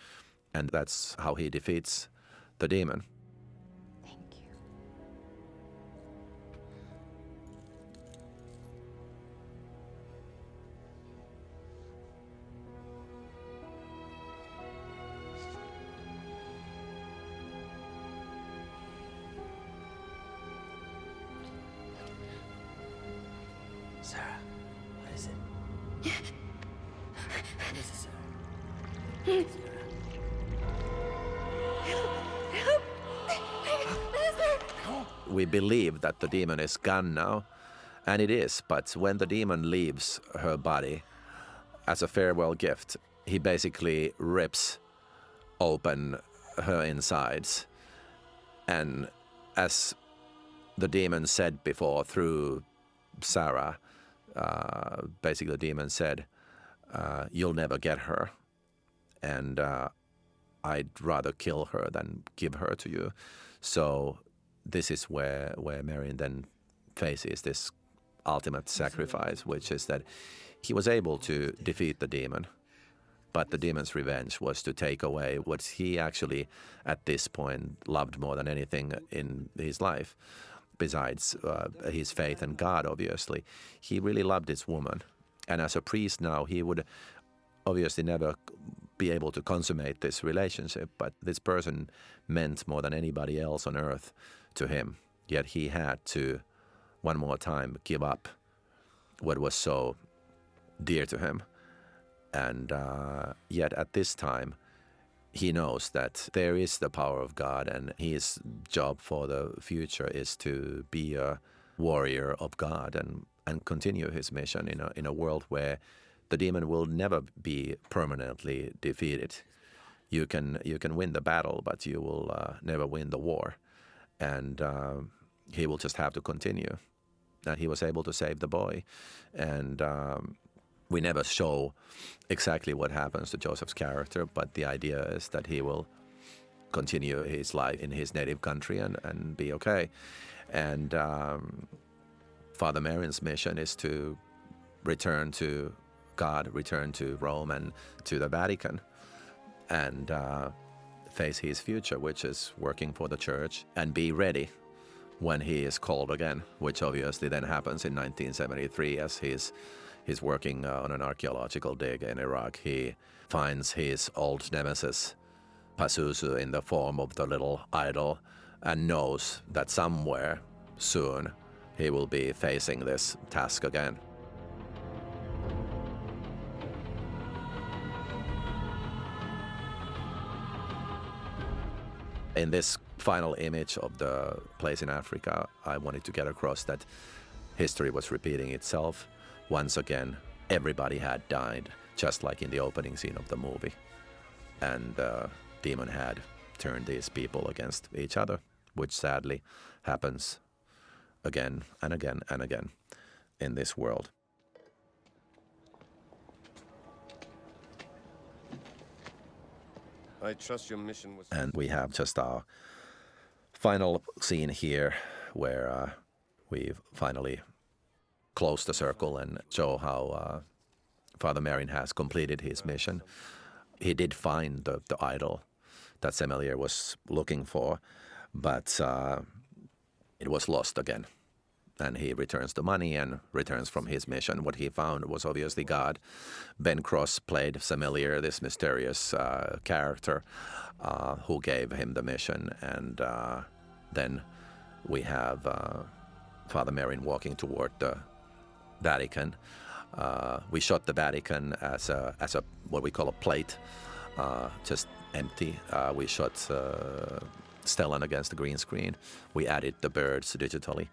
And that's how he defeats the demon. Sarah, what is it? What is it, Sarah? We believe that the demon is gone now, and it is, but when the demon leaves her body as a farewell gift, he basically rips open her insides. And as the demon said before through Sarah, basically the demon said, you'll never get her, and I'd rather kill her than give her to you. So this is where Merrin then faces this ultimate sacrifice, which is that he was able to defeat the demon, but the demon's revenge was to take away what he actually at this point loved more than anything in his life, besides his faith in God, obviously. He really loved this woman. And as a priest now, he would obviously never be able to consummate this relationship, but this person meant more than anybody else on earth to him. Yet he had to, one more time, give up what was so dear to him. And yet at this time, he knows that there is the power of God, and his job for the future is to be a warrior of God and continue his mission in a world where the demon will never be permanently defeated. You can win the battle, but you will never win the war. And he will just have to continue. And he was able to save the boy. And we never show exactly what happens to Joseph's character, but the idea is that he will continue his life in his native country and be okay. And Father Merrin's mission is to return to God, return to Rome and to the Vatican, and face his future, which is working for the church, and be ready when he is called again, which obviously then happens in 1973 as he's working on an archaeological dig in Iraq. He finds his old nemesis, Pazuzu, in the form of the little idol, and knows that somewhere soon he will be facing this task again. In this final image of the place in Africa, I wanted to get across that history was repeating itself. Once again, everybody had died, just like in the opening scene of the movie. And the demon had turned these people against each other, which sadly happens again and again and again in this world. I trust your mission was... And we have just our final scene here where we finally close the circle and show how Father Merrin has completed his mission. He did find the idol that Semelier was looking for, but it was lost again. And he returns the money and returns from his mission. What he found was obviously God. Ben Cross played Semelier, this mysterious character who gave him the mission. And then we have Father Merrin walking toward the Vatican. We shot the Vatican as a what we call a plate, just empty. We shot Stellan against the green screen. We added the birds digitally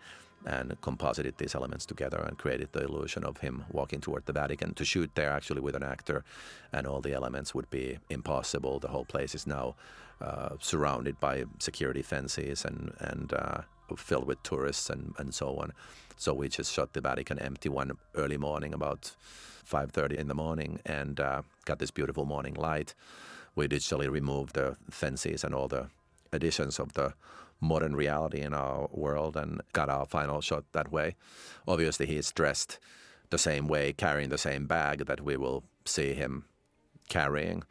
and composited these elements together and created the illusion of him walking toward the Vatican. To shoot there actually with an actor and all the elements would be impossible. The whole place is now surrounded by security fences and filled with tourists and so on. So we just shot the Vatican empty one early morning, about 5:30 in the morning, and got this beautiful morning light. We digitally removed the fences and all the additions of the modern reality in our world and got our final shot that way. Obviously, he's dressed the same way, carrying the same bag that we will see him carrying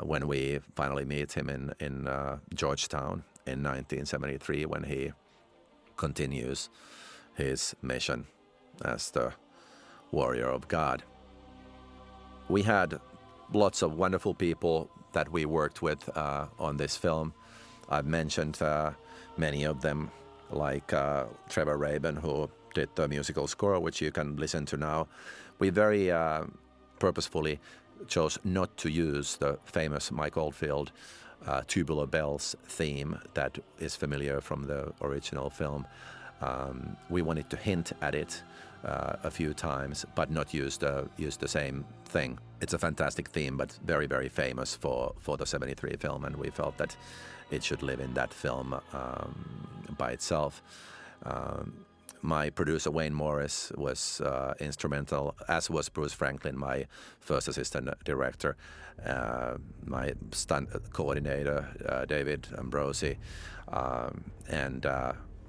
when we finally meet him in Georgetown in 1973, when he continues his mission as the warrior of God. We had lots of wonderful people that we worked with on this film. I've mentioned many of them, like Trevor Rabin, who did the musical score, which you can listen to now. We very purposefully chose not to use the famous Mike Oldfield Tubular Bells theme that is familiar from the original film. We wanted to hint at it a few times, but not use the same thing. It's a fantastic theme, but very, very famous for the 73 film, and we felt that it should live in that film by itself. My producer, Wayne Morris, was instrumental, as was Bruce Franklin, my first assistant director, my stunt coordinator, David Ambrosi, and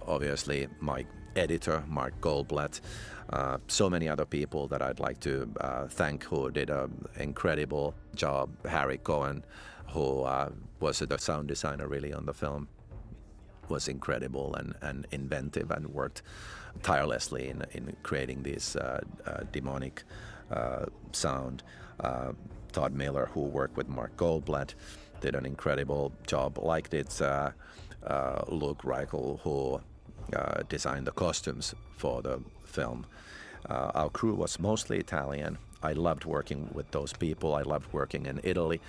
obviously my editor, Mark Goldblatt. So many other people that I'd like to thank who did an incredible job. Harry Cohen, who was the sound designer really on the film, was incredible and inventive and worked tirelessly in creating this demonic sound. Todd Miller, who worked with Mark Goldblatt, did an incredible job, like did Luke Reichel, who designed the costumes for the film. Our crew was mostly Italian. I loved working with those people. I loved working in Italy.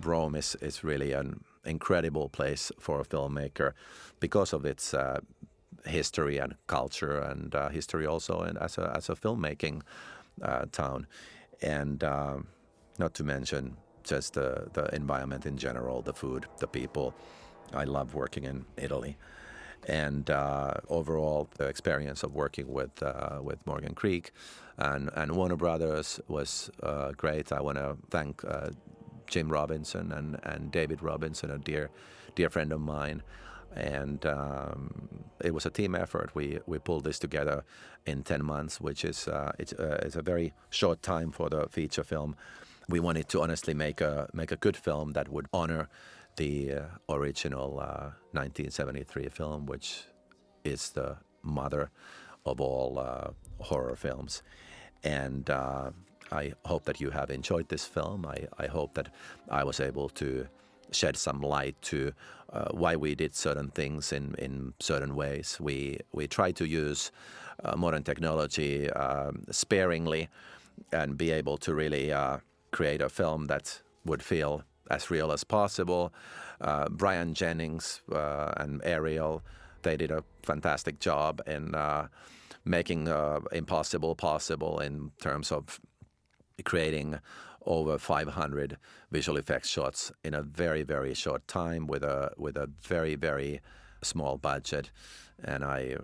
Rome is really an incredible place for a filmmaker because of its history and culture, and history also and as a filmmaking town. And not to mention just the environment in general, the food, the people. I love working in Italy. And overall, the experience of working with Morgan Creek and Warner Brothers was great. I want to thank Jim Robinson and David Robinson, a dear friend of mine. And it was a team effort. We pulled this together in 10 months, which is it's a very short time for the feature film. We wanted to honestly make a good film that would honor the original 1973 film, which is the mother of all horror films. And I hope that you have enjoyed this film. I hope that I was able to shed some light to why we did certain things in certain ways. We try to use modern technology sparingly and be able to really create a film that would feel as real as possible. Brian Jennings and Ariel, they did a fantastic job in making impossible possible in terms of creating over 500 visual effects shots in a very, very short time with a very, very small budget. And I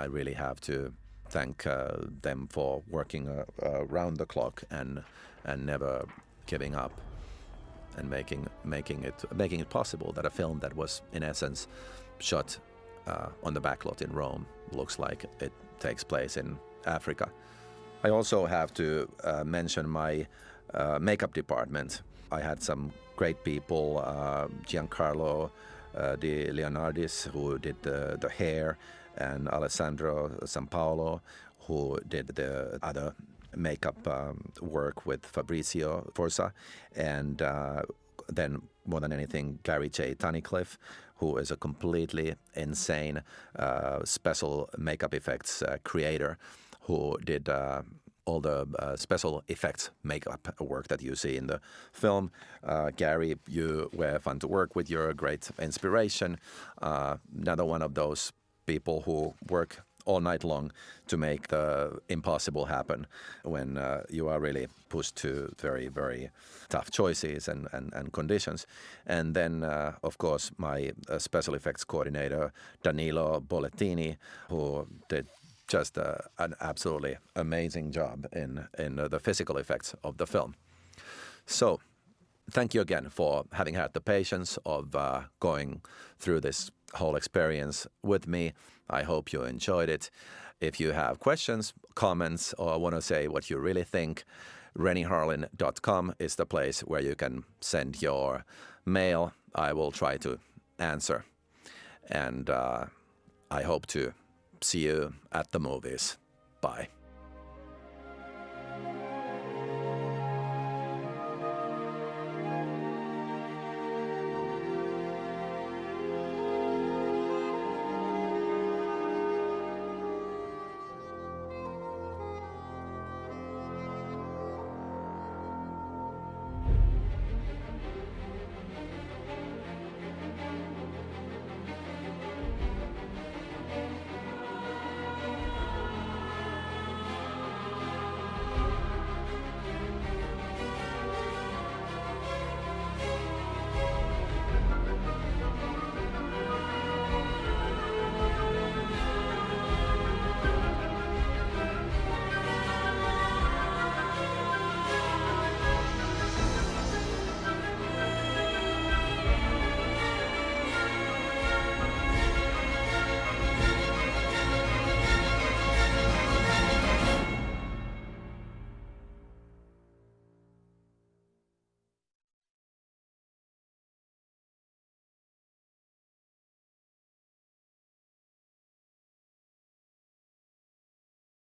really have to thank them for working around the clock and never giving up. and making it possible that a film that was in essence shot on the backlot in Rome looks like it takes place in Africa. I also have to mention my makeup department. I had some great people, Giancarlo De Leonardis, who did the hair, and Alessandro Sampaolo, who did the other makeup work with Fabrizio Forza, and then more than anything, Gary J. Tunnicliffe, who is a completely insane special makeup effects creator, who did all the special effects makeup work that you see in the film. Gary, you were fun to work with. You're a great inspiration. Another one of those people who work all night long to make the impossible happen when you are really pushed to very, very tough choices and conditions. And then, of course, my special effects coordinator, Danilo Bollettini, who did just an absolutely amazing job in the physical effects of the film. So, thank you again for having had the patience of going through this whole experience with me. I hope you enjoyed it. If you have questions, comments, or want to say what you really think, rennyharlin.com is the place where you can send your mail. I will try to answer. And I hope to see you at the movies. Bye.